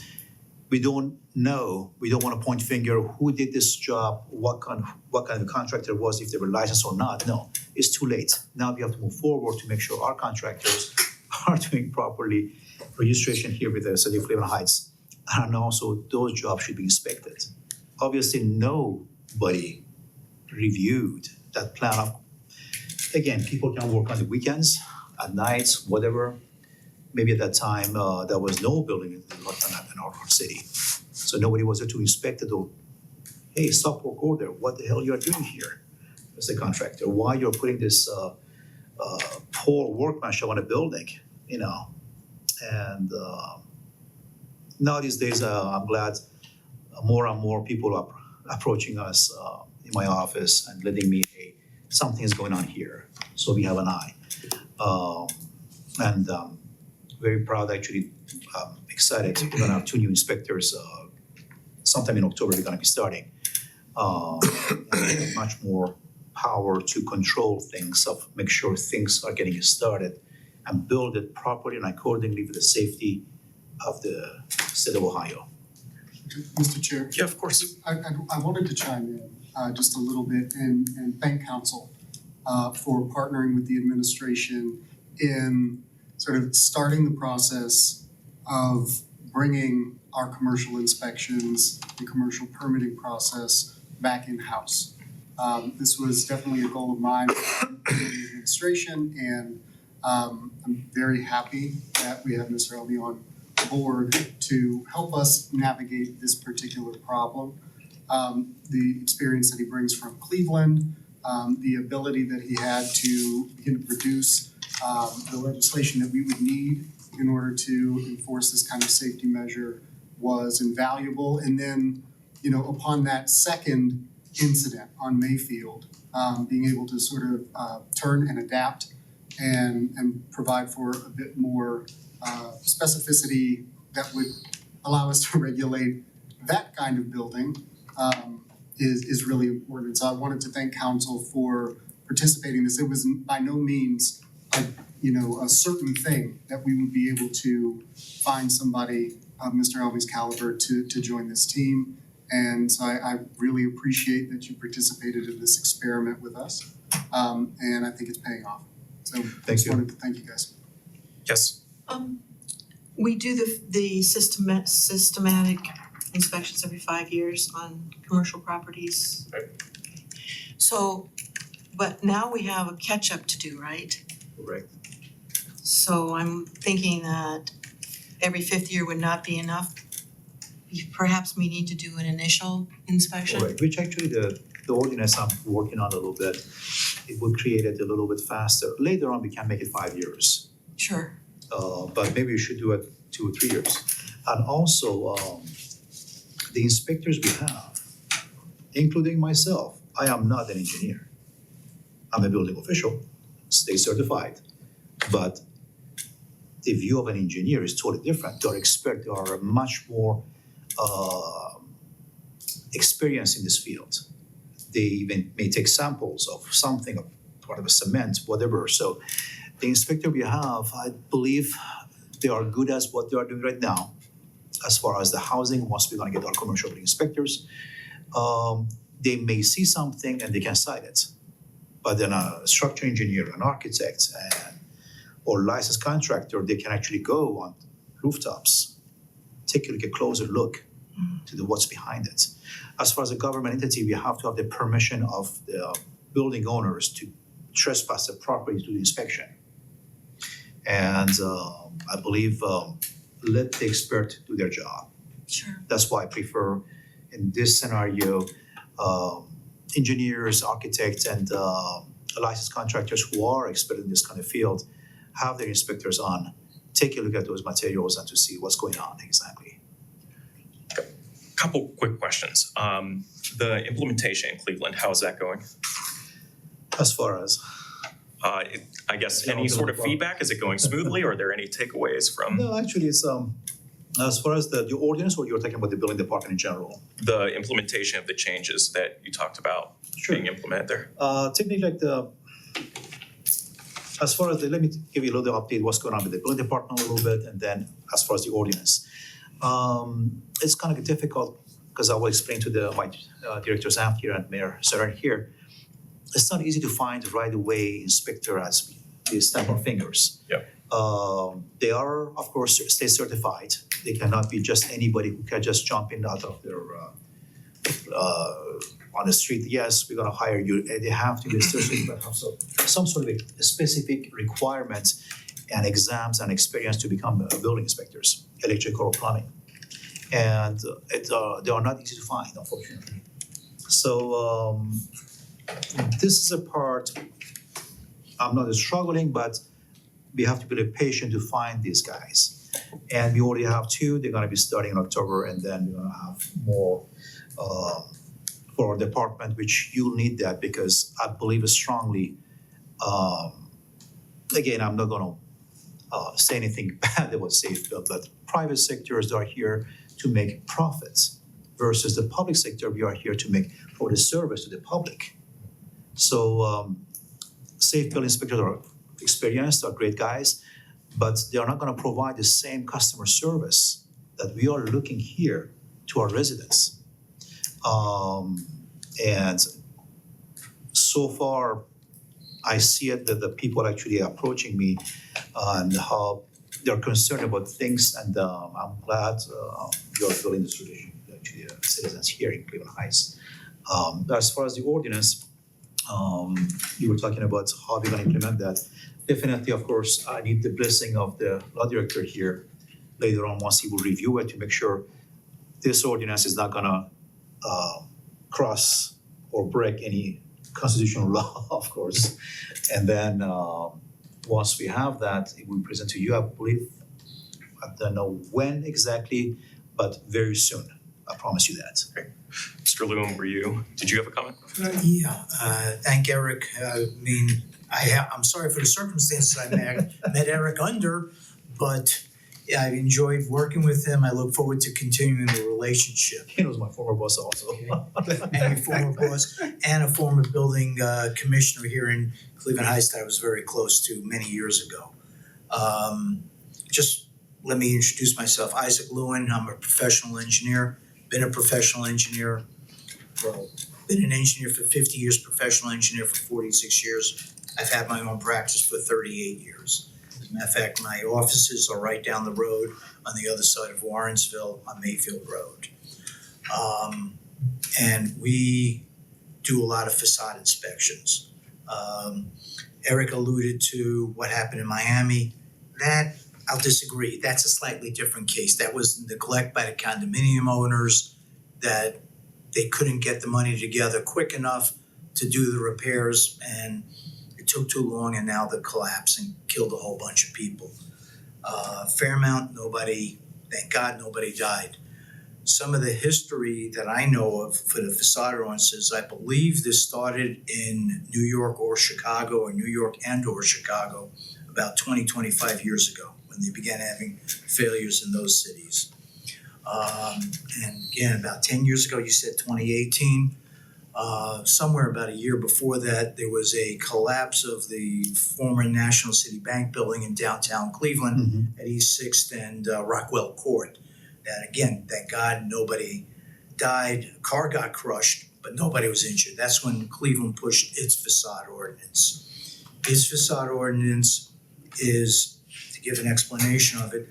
we don't know, we don't want to point finger who did this job, what kind of contractor was, if they were licensed or not. No, it's too late. Now we have to move forward to make sure our contractors are doing properly registration here with the city of Cleveland Heights. And also those jobs should be inspected. Obviously, nobody reviewed that plan of, again, people can work on the weekends, at nights, whatever. Maybe at that time, there was no building in our city. So nobody was there to inspect it or, hey, stop work order, what the hell you are doing here as a contractor? Why you're putting this poor workmanship on a building, you know? And now these days, I'm glad more and more people are approaching us in my office and letting me, hey, something is going on here. So we have an eye. Very proud, actually, excited. We're gonna have 2 new inspectors. Sometime in October, we're gonna be starting. And much more power to control things, make sure things are getting started and build it properly and accordingly for the safety of the state of Ohio. Mr. Chair, Yeah, of course. I wanted to chime in just a little bit and thank council for partnering with the administration in sort of starting the process of bringing our commercial inspections and commercial permitting process back in-house. This was definitely a goal of mine in the administration, and I'm very happy that we have Mr. Elby on board to help us navigate this particular problem. The experience that he brings from Cleveland, the ability that he had to begin to produce the legislation that we would need in order to enforce this kind of safety measure was invaluable. And then, you know, upon that second incident on Mayfield, being able to sort of turn and adapt and provide for a bit more specificity that would allow us to regulate that kind of building is really important. So I wanted to thank council for participating in this. It was by no means a certain thing that we would be able to find somebody of Mr. Elby's caliber to join this team. And so I really appreciate that you participated in this experiment with us. And I think it's paying off. So I just wanted to thank you guys. Yes. We do the systematic inspections every 5 years on commercial properties. Right. So, but now we have a catch-up to do, right? Correct. So I'm thinking that every 5th year would not be enough. Perhaps we need to do an initial inspection. Correct, which actually the ordinance I'm working on a little bit, it would create it a little bit faster. Later on, we can make it 5 years. Sure. But maybe we should do it 2 or 3 years. And also, the inspectors we have, including myself, I am not an engineer. I'm a building official, state certified, but the view of an engineer is totally different. They're expert, they are much more experienced in this field. They even may take samples of something, of part of a cement, whatever. So the inspector we have, I believe they are good as what they are doing right now. As far as the housing, once we're gonna get our commercial building inspectors, they may see something and they can cite it. But then a structural engineer, an architect, or licensed contractor, they can actually go on rooftops, take a closer look to what's behind it. As far as a government entity, we have to have the permission of the building owners to trespass the property to the inspection. And I believe let the expert do their job. Sure. That's why I prefer in this scenario, engineers, architects, and licensed contractors who are expert in this kind of field have their inspectors on, take a look at those materials and to see what's going on exactly. Couple quick questions. The implementation in Cleveland, how is that going? As far as, I guess any sort of feedback, is it going smoothly, or are there any takeaways from no, actually it's, as far as the ordinance, or you're talking about the building department in general? the implementation of the changes that you talked about being implemented there? Technically, like as far as let me give you a little update what's going on with the building department a little bit, and then as far as the ordinance. It's kind of difficult because I will explain to my directors out here and Mayor Saran here. It's not easy to find right away inspector as they snap our fingers. Yep. They are, of course, state certified. They cannot be just anybody who can just jump in out of their on the street. Yes, we're going to hire you. They have to be certified. So some sort of a specific requirement and exams and experience to become building inspectors, electrical or plumbing. And they are not easy to find, unfortunately. So this is a part I'm not struggling, but we have to be patient to find these guys. And we already have two. They're going to be starting in October, and then we're going to have more for our department, which you'll need that because I believe strongly. Again, I'm not going to say anything bad about Safebuild, but private sectors are here to make profits versus the public sector, we are here to make for the service to the public. So Safebuild inspectors are experienced, are great guys, but they are not going to provide the same customer service that we are looking here to our residents. And so far, I see it that the people actually approaching me and how they're concerned about things, and I'm glad you're building this tradition, actually, citizens here in Cleveland Heights. As far as the ordinance, you were talking about how we're going to implement that. Definitely, of course, I need the blessing of the law director here later on once he will review it to make sure this ordinance is not going to cross or break any constitutional law, of course. And then once we have that, it will be presented to you, I believe, I don't know when exactly, but very soon. I promise you that. Mr. Lewin, did you have a comment? Thank Eric. I'm sorry for the circumstances I met Eric under, but I've enjoyed working with him. I look forward to continuing the relationship. He was my former boss also. And a former boss and a former building commissioner here in Cleveland Heights that I was very close to many years ago. Just let me introduce myself. Isaac Lewin. I'm a professional engineer. Been a professional engineer. Been an engineer for 50 years, professional engineer for 46 years. I've had my own practice for 38 years. As a matter of fact, my offices are right down the road on the other side of Warrensville on Mayfield Road. And we do a lot of facade inspections. Eric alluded to what happened in Miami. That, I'll disagree. That's a slightly different case. That was neglect by the condominium owners, that they couldn't get the money together quick enough to do the repairs, and it took too long, and now the collapse and killed a whole bunch of people. Fairmount, nobody Thank God nobody died. Some of the history that I know of for the facade ordinances, I believe this started in New York or Chicago, or New York and or Chicago, about 25 years ago, when they began having failures in those cities. And again, about 10 years ago, you said 2018, somewhere about a year before that, there was a collapse of the former National City Bank building in downtown Cleveland at East 6th and Rockwell Court. And again, thank God nobody died. A car got crushed, but nobody was injured. That's when Cleveland pushed its facade ordinance. Its facade ordinance is, to give an explanation of it,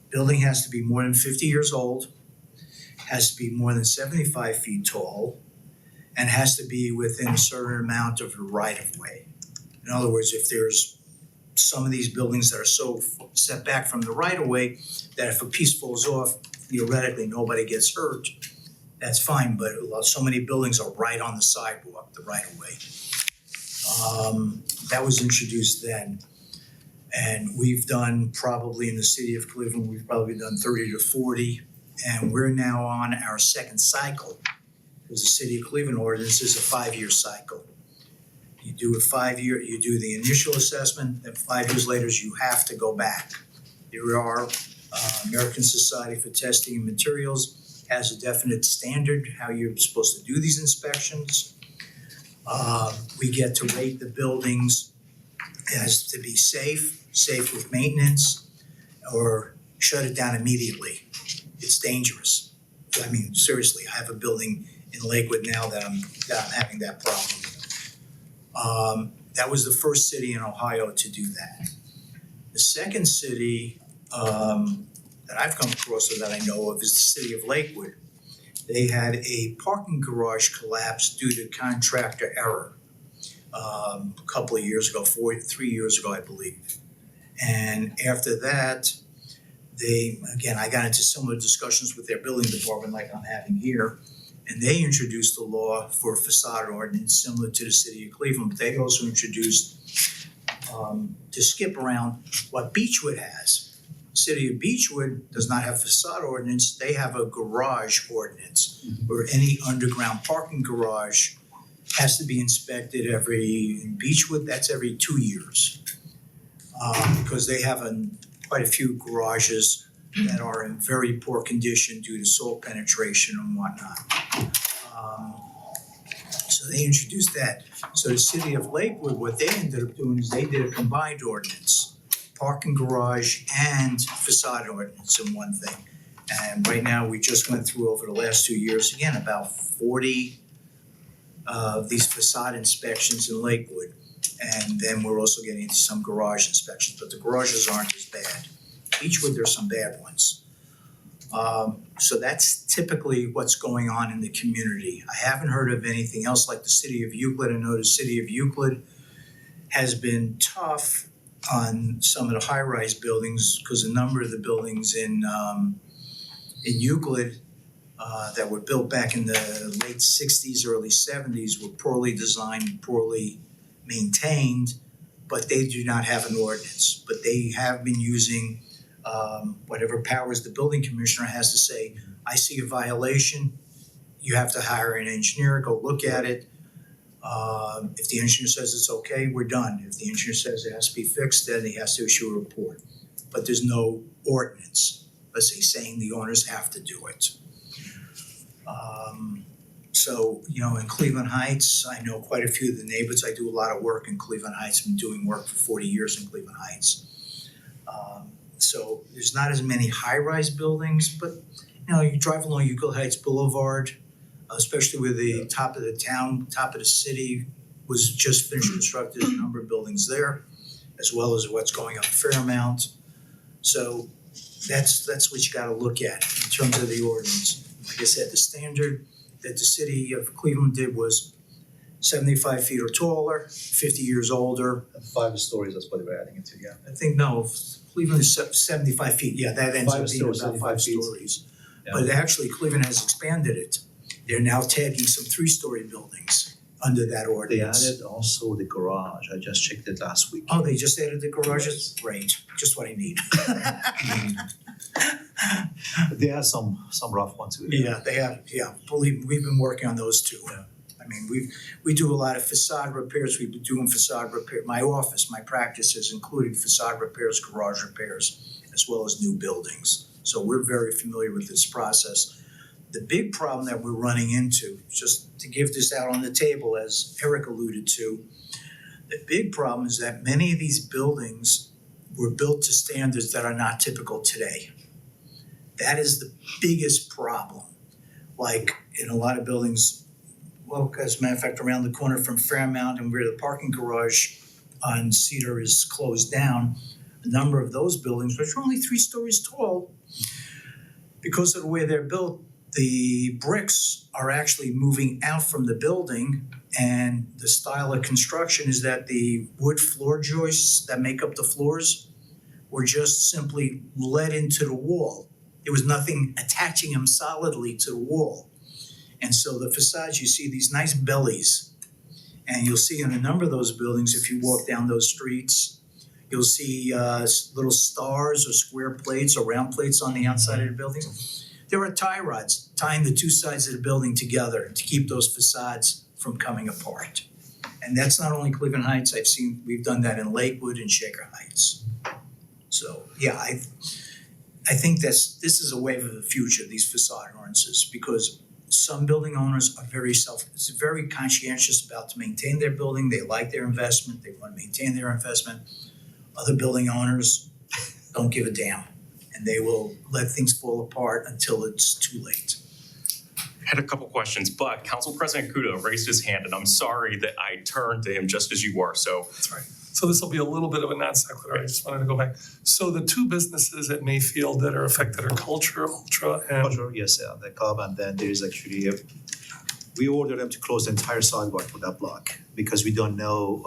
building has to be more than 50 years old, has to be more than 75 feet tall, and has to be within a certain amount of the right-of-way. In other words, if there's some of these buildings that are so set back from the right-of-way that if a piece falls off, theoretically, nobody gets hurt, that's fine, but so many buildings are right on the sidewalk, the right-of-way. That was introduced then. And we've done probably in the city of Cleveland, we've probably done 30 to 40, and we're now on our second cycle. Because the city of Cleveland ordinance is a 5-year cycle. You do a 5-year, you do the initial assessment, then 5 years later, you have to go back. There are, American Society for Testing and Materials has a definite standard how you're supposed to do these inspections. We get to rate the buildings as to be safe with maintenance, or shut it down immediately. It's dangerous. I mean, seriously, I have a building in Lakewood now that I'm having that problem. That was the first city in Ohio to do that. The second city that I've come across or that I know of is the city of Lakewood. They had a parking garage collapse due to contractor error a couple of years ago, 3 years ago, I believe. And after that, I got into similar discussions with their building department like I'm having here, and they introduced a law for a facade ordinance similar to the city of Cleveland, but they also introduced, to skip around, what Beechwood has. City of Beechwood does not have facade ordinance, they have a garage ordinance, where any underground parking garage has to be inspected in Beechwood, that's every 2 years. Because they have quite a few garages that are in very poor condition due to soil penetration and whatnot. So they introduced that. So the city of Lakewood, what they ended up doing is they did a combined ordinance, parking garage and facade ordinance in one thing. And right now, we just went through over the last 2 years, again, about 40 of these facade inspections in Lakewood. And then we're also getting into some garage inspections, but the garages aren't as bad. Beechwood, there's some bad ones. So that's typically what's going on in the community. I haven't heard of anything else like the city of Euclid. I know the city of Euclid has been tough on some of the high-rise buildings because a number of the buildings in Euclid that were built back in the late 60s, early 70s were poorly designed, poorly maintained, but they do not have an ordinance. But they have been using whatever powers the building commissioner has to say, I see a violation, you have to hire an engineer, go look at it. If the engineer says it's okay, we're done. If the engineer says it has to be fixed, then he has to issue a report. But there's no ordinance, let's say, saying the owners have to do it. So, in Cleveland Heights, I know quite a few of the neighbors. I do a lot of work in Cleveland Heights. I've been doing work for 40 years in Cleveland Heights. So there's not as many high-rise buildings, but, you drive along Euclid Heights Boulevard, especially where the top of the town, top of the city was just finished constructed, a number of buildings there, as well as what's going on Fairmount. So that's what you gotta look at in terms of the ordinance. Like I said, the standard that the city of Cleveland did was 75 feet or taller, 50 years older. 5 stories, that's what they were adding it to, yeah. I think, no, Cleveland is 75 feet, yeah, that ends up 5 being stories, about 5 75 feet. stories. Yeah. But actually, Cleveland has expanded it. They're now tagging some 3-story buildings under that They ordinance. added also the garage, I just checked it last week. Oh, they just added the garages? Great, just what I need. They have some rough ones too. Yeah, they have, believe me, we've been working on those too. I mean, we do a lot of facade repairs, we've been doing facade repair, my office, my practice has included facade repairs, garage repairs, as well as new buildings. So we're very familiar with this process. The big problem that we're running into, just to give this out on the table, as Eric alluded to, the big problem is that many of these buildings were built to standards that are not typical today. That is the biggest problem. Like in a lot of buildings, well, as a matter of fact, around the corner from Fairmount and where the parking garage on Cedar is closed down, a number of those buildings, which are only 3 stories tall, because of the way they're built, the bricks are actually moving out from the building, and the style of construction is that the wood floor joists that make up the floors were just simply let into the wall. There was nothing attaching them solidly to the wall. And so the facades, you see these nice bellies. And you'll see in a number of those buildings, if you walk down those streets, you'll see little stars or square plates or round plates on the outside of the buildings. There are tie rods tying the 2 sides of the building together to keep those facades from coming apart. And that's not only Cleveland Heights, we've done that in Lakewood and Shaker Heights. So, yeah, I think this is a wave of the future, these facade ordinances, because some building owners are very conscientious about to maintain their building. They like their investment. They want to maintain their investment. Other building owners don't give a damn, and they will let things fall apart until it's too late. I had a couple questions, but Council President Kudo raised his hand, and I'm sorry that I turned to him just as you were, so. That's right. So this will be a little bit of a non sequitur. I just wanted to go back. So the 2 businesses at Mayfield that are affected are Culture, Ultra, and Culture, yes, the club, and then there is actually we ordered them to close the entire sidewalk for that block because we don't know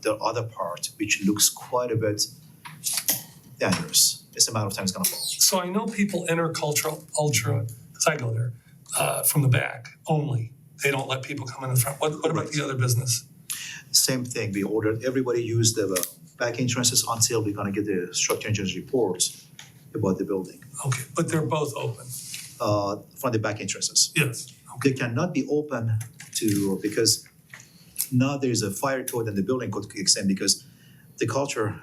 the other part, which looks quite a bit dangerous. It's a matter of time it's gonna fall. so I know people enter Culture, Ultra, because I go there, from the back only. They don't let people come in the front. What about the other business? Same thing, we ordered everybody use the back entrances until we're gonna get the structure engineer's reports about the building. Okay, but they're both open. From the back entrances. Yes. They cannot be open because now there's a fire code and the building code kicks in because the Culture,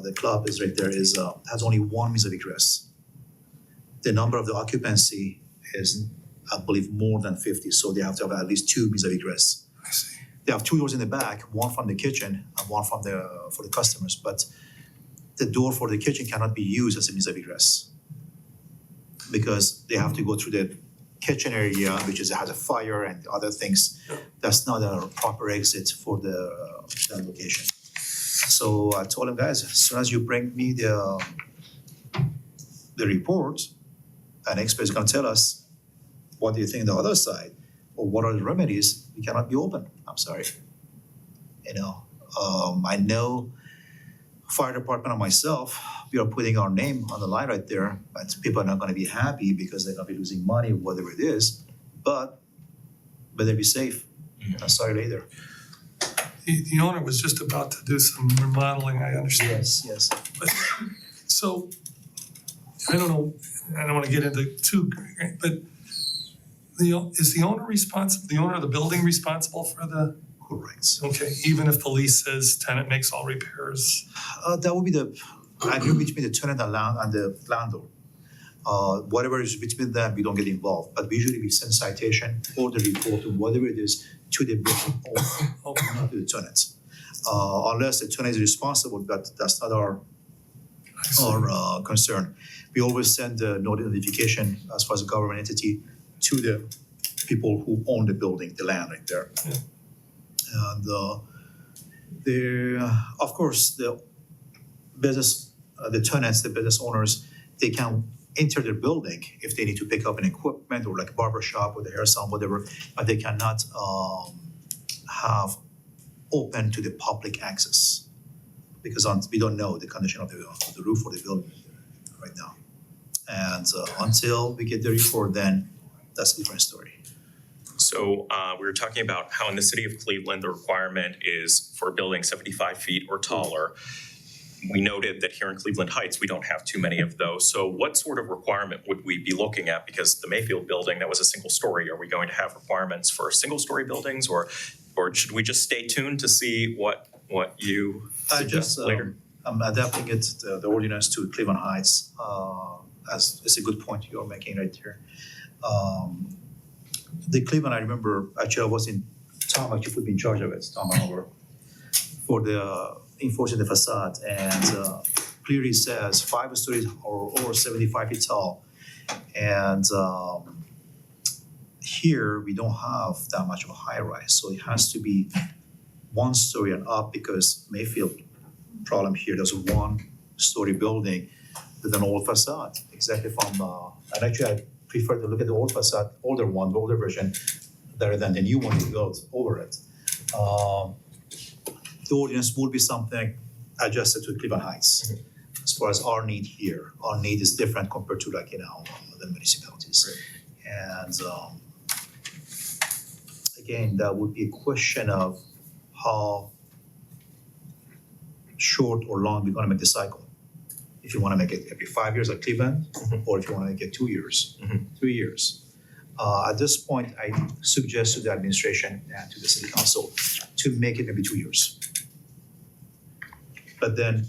the club is right there, has only 1 means of egress. The number of the occupancy is, I believe, more than 50, so they have to have at least 2 means of egress. I see. They have 2 doors in the back, one from the kitchen and one for the customers, but the door for the kitchen cannot be used as a means of egress because they have to go through the kitchen area, which has a fire and other things. Yeah. That's not a proper exit for that location. So I told them, guys, as soon as you bring me the report, an expert is gonna tell us what do you think the other side, or what are the remedies, we cannot be open. I'm sorry. I know fire department and myself, we are putting our name on the line right there, but people are not gonna be happy because they're gonna be losing money, whatever it is, but better be safe. Sorry later. The owner was just about to do some remodeling, I understand. Yes. But, so, I don't know, I don't wanna get into too, but is the owner responsible, the owner of the building responsible for the, Correct. okay, even if the lease says tenant makes all repairs? That would be the agreement between the tenant and the landlord. Whatever is between them, we don't get involved, but usually we send citation or the report or whatever it is to the building owner, Okay, not to the tenants. Unless the tenant is responsible, but that's not our I see. concern. We always send a notification as far as a government entity to the people who own the building, the land right there. Yeah. And of course, the business, the tenants, the business owners, they can enter their building if they need to pick up an equipment or like a barber shop or the hair salon, whatever, but they cannot have open to the public access because we don't know the condition of the roof or the building right now. And until we get the report, then that's a different story. So we were talking about how in the city of Cleveland, the requirement is for a building 75 feet or taller. we noted that here in Cleveland Heights, we don't have too many of those. So what sort of requirement would we be looking at? Because the Mayfield building, that was a single story. Are we going to have requirements for single story buildings, or should we just stay tuned to see what you I suggest just, later? I'm adapting it, the ordinance to Cleveland Heights, as, it's a good point you're making right there. The Cleveland, I remember, actually I was Tom actually put me in charge of it, Tom Hanover, for the enforcing the facade, and clearly says 5 stories or over 75 feet tall. And here, we don't have that much of a high rise, so it has to be 1 story and up, because Mayfield problem here, there's a 1-story building with an old facade, exactly from, and actually I prefer to look at the old facade, older one, the older version, rather than the new one we built over it. The ordinance would be something adjusted to Cleveland Heights. As far as our need here, our need is different compared to like, the municipalities. And again, that would be a question of how short or long we're gonna make the cycle. If you wanna make it every 5 years like Cleveland, or if you wanna make it 2 years, 3 years. At this point, I suggest to the administration and to the city council to make it maybe 2 years. But then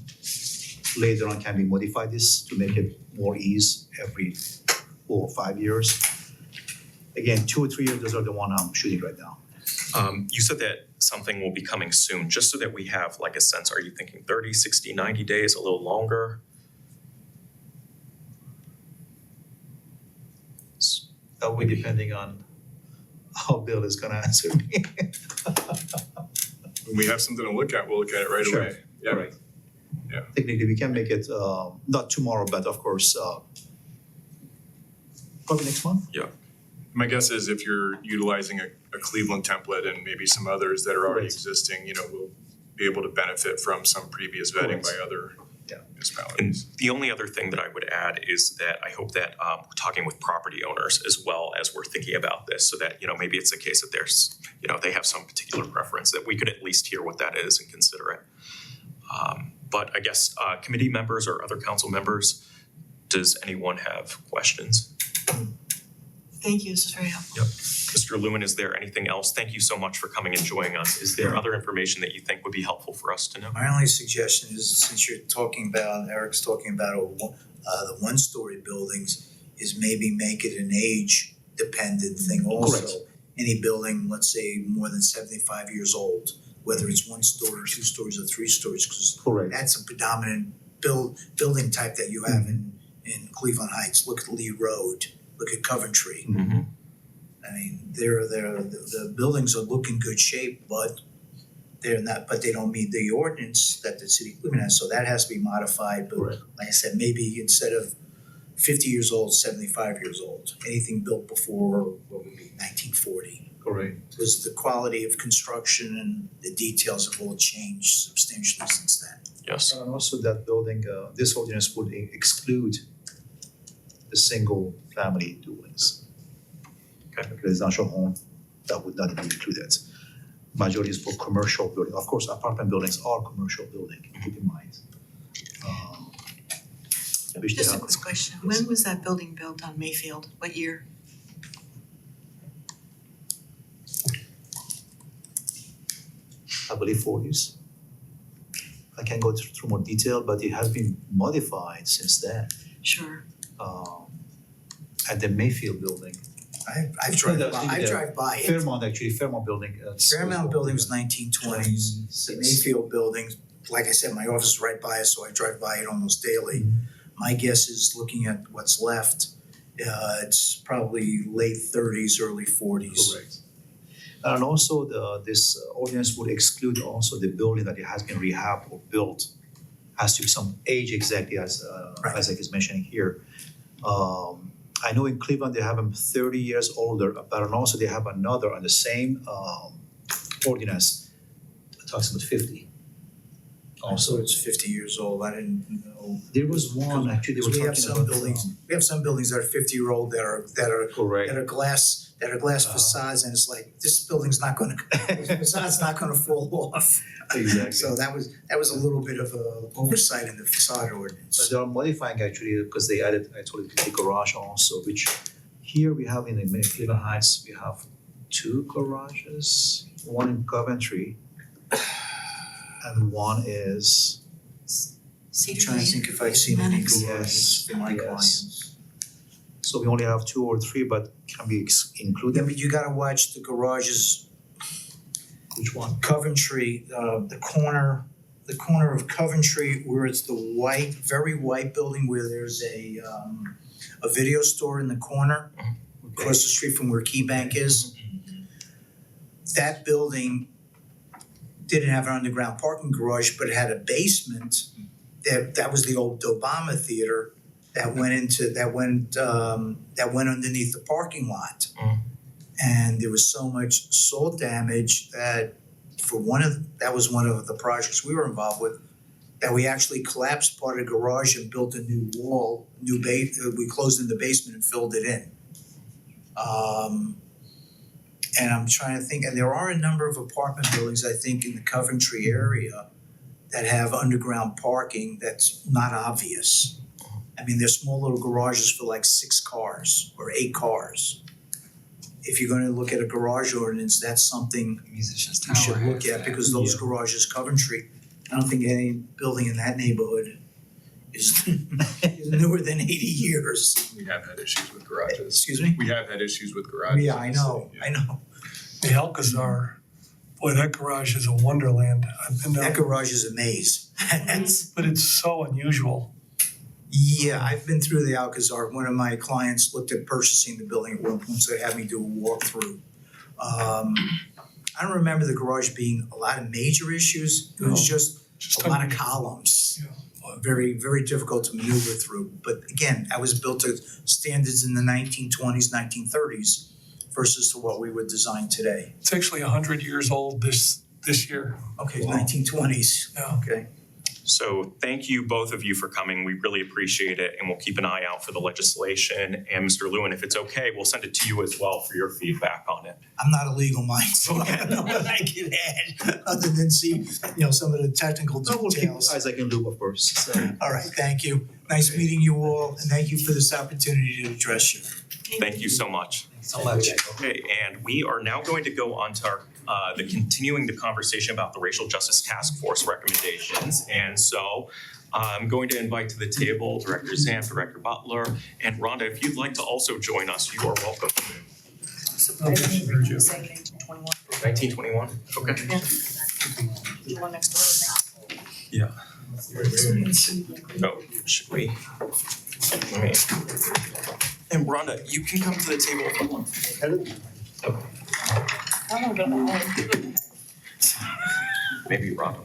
later on, can we modify this to make it more ease every 4 or 5 years? Again, 2 or 3 years, those are the one I'm shooting right now. You said that something will be coming soon, just so that we have like a sense. Are you thinking 30, 60, 90 days, a little longer? That will be depending on how Bill is gonna answer me. When we have something to look at, we'll look at it right Sure. away. Yeah. Correct. Yeah. Technically, we can make it, not tomorrow, but of course, probably next month. My guess is if you're utilizing a Cleveland template and maybe some others that are already Right. existing, we'll be able to benefit from some previous vetting by other Yeah. And municipalities. the only other thing that I would add is that I hope that we're talking with property owners as well as we're thinking about this, so that, maybe it's a case that there's, they have some particular preference, that we could at least hear what that is and consider it. But I guess committee members or other council members, does anyone have questions? Thank you, this is very helpful. Mr. Lewin, is there anything else? Thank you so much for coming and joining us. Is there other information that you think would be helpful for us to know? My only suggestion is, since you're talking about, Eric's talking about the 1-story buildings, is maybe make it an age-dependent thing also. Correct. Any building, let's say, more than 75 years old, whether it's 1 story, 2 stories, or 3 stories, because Correct. that's a predominant building type that you have in Cleveland Heights. Look at Lee Road, look at Coventry. Mm-hmm. I mean, the buildings are look in good shape, but they're not, but they don't meet the ordinance that the city of Cleveland has, so that has to be modified. But Correct. like I said, maybe instead of 50 years old, 75 years old, anything built before, what would be 1940. Correct. Because the quality of construction and the details have all changed substantially since then. Yes. And also that building, this ordinance would exclude the single family dwellings. Okay. Residential home, that would not be included. Majority is for commercial building. Of course, apartment buildings are commercial building, keep in mind. Which they Just a have- quick question, when was that building built on Mayfield? What year? I believe 40s. I can't go through more detail, but it has been modified since then. Sure. At the Mayfield building. I drive by it. Fairmont, actually, Fairmont building. Fairmount Building was 1920s. The Mayfield Building, like I said, my office is right by it, so I drive by it almost daily. My guess is, looking at what's left, it's probably late 30s, early 40s. Correct. And also this ordinance would exclude also the building that it has been rehabbed or built, has to be some age exactly as Right. Isaac is mentioning here. I know in Cleveland they have them 30 years older, but also they have another on the same ordinance that talks about 50. Also, it's 50 years old, I didn't know. There was one, actually, they were Because we talking have some about, buildings, we have some buildings that are 50-year-old that are correct. glass facades, and it's like, this building's not gonna, this facade's not gonna fall off. Exactly. So that was a little bit of a oversight in the facade But ordinance. they are modifying actually, because they added, I told you, the garage also, which here we have in Cleveland Heights, we have 2 garages, one in Coventry, and one is, I'm trying to think if I've seen any Annex. garages for my Yes. clients. so we only have 2 or 3, but can be Yeah, included. but you gotta watch the garages, Which one? Coventry, the corner of Coventry where it's the white, very white building where there's a video store in the corner across the street from where Key Bank is. That building didn't have an underground parking garage, but it had a basement. That was the old Obama Theater that went underneath the parking lot. And there was so much soil damage that that was one of the projects we were involved with, that we actually collapsed part of the garage and built a new wall, we closed in the basement and filled it in. And I'm trying to think, and there are a number of apartment buildings, I think, in the Coventry area that have underground parking that's not obvious. I mean, they're small little garages for like 6 cars or 8 cars. If you're gonna look at a garage ordinance, that's something Musicians we should look at, because those garages, Coventry, I don't think any building in that neighborhood is newer than 80 years. We have had issues with garages. Excuse me? We have had issues with garages. Yeah, I know. The Alcazar, boy, that garage is a wonderland. I've been That there, garage is a maze. but it's so unusual. Yeah, I've been through the Alcazar. One of my clients looked at purchasing the building at one point, so they had me do a walkthrough. I don't remember the garage being a lot of major issues. It was just a lot of columns. Very, very difficult to maneuver through. But again, that was built to standards in the 1920s, 1930s versus to what we would design today. It's actually 100 years old this year. Okay, 1920s. Yeah. Okay. So thank you, both of you, for coming. We really appreciate it, and we'll keep an eye out for the legislation. And Mr. Lewin, if it's okay, we'll send it to you as well for your feedback on it. I'm not a legal mind, so I don't know what I can add other than see, some of the technical No, we'll keep details. Isaac in loop, of course, so. All right, thank you. Nice meeting you all, and thank you for this opportunity to address you. Thank you so much. So much. Okay, and we are now going to go on to our continuing the conversation about the Racial Justice Task Force recommendations. And so I'm going to invite to the table Director Zant, Director Butler, and Rhonda, if you'd like to also join us, you are welcome. Heard you. 1921, okay. The one next door. Yeah. Oh, should we? Let me. And Rhonda, you can come to the table if you want. I don't know. Maybe Rhonda.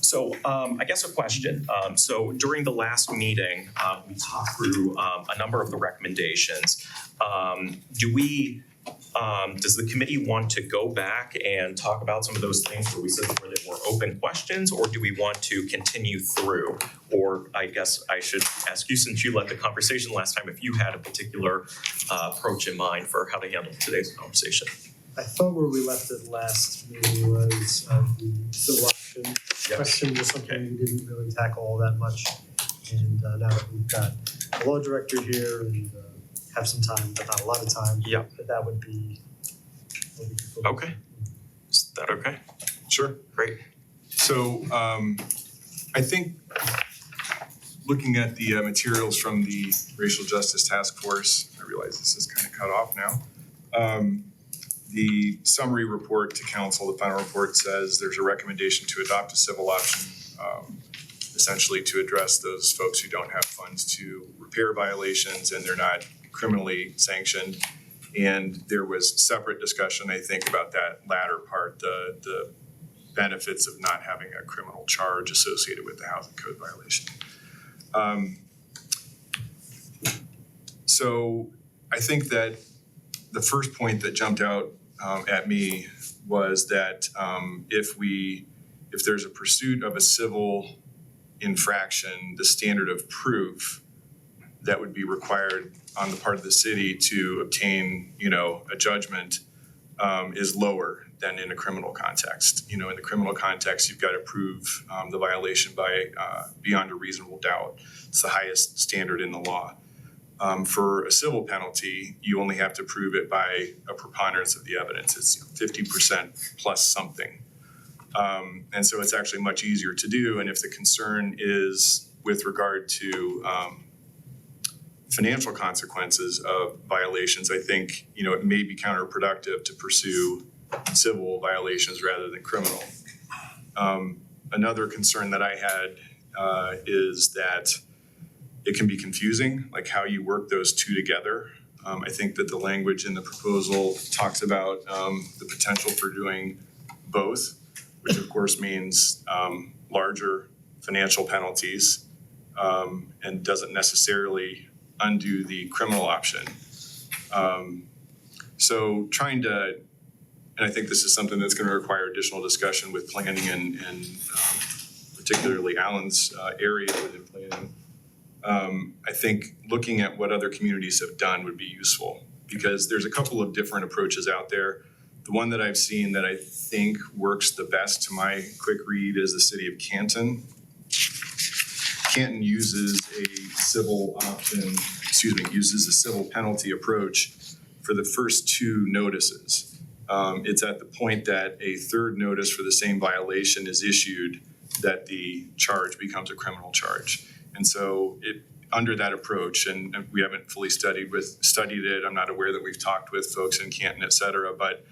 So I guess a question. So during the last meeting, we talked through a number of the recommendations. Does the committee want to go back and talk about some of those things where we said where there were open questions, or do we want to continue through? Or I guess I should ask you, since you led the conversation last time, if you had a particular approach in mind for how to handle today's conversation. I thought where we left it last meeting was the civil action question was something we didn't really tackle all that much. And now that we've got the law director here and have some time, but not a lot of time. Yeah. But that would be. Okay. Is that okay? Sure. Great. So I think looking at the materials from the Racial Justice Task Force, I realize this is kind of cut off now. The summary report to council, the final report says there's a recommendation to adopt a civil option, essentially to address those folks who don't have funds to repair violations and they're not criminally sanctioned. And there was separate discussion, I think, about that latter part, the benefits of not having a criminal charge associated with the housing code violation. So I think that the first point that jumped out at me was that if we if there's a pursuit of a civil infraction, the standard of proof that would be required on the part of the city to obtain, a judgment is lower than in a criminal context. In the criminal context, you've got to prove the violation by beyond a reasonable doubt. It's the highest standard in the law. For a civil penalty, you only have to prove it by a preponderance of the evidence. It's 50% plus something. And so it's actually much easier to do. And if the concern is with regard to financial consequences of violations, I think, it may be counterproductive to pursue civil violations rather than criminal. Another concern that I had is that it can be confusing, like how you work those two together. I think that the language in the proposal talks about the potential for doing both, which of course means larger financial penalties and doesn't necessarily undo the criminal option. So trying to, and I think this is something that's going to require additional discussion with planning and particularly Alan's area within planning. I think looking at what other communities have done would be useful because there's a couple of different approaches out there. The one that I've seen that I think works the best to my quick read is the city of Canton. Canton uses a civil penalty approach for the first two notices. It's at the point that a third notice for the same violation is issued that the charge becomes a criminal charge. And so under that approach, and we haven't fully studied it, I'm not aware that we've talked with folks in Canton, et cetera, but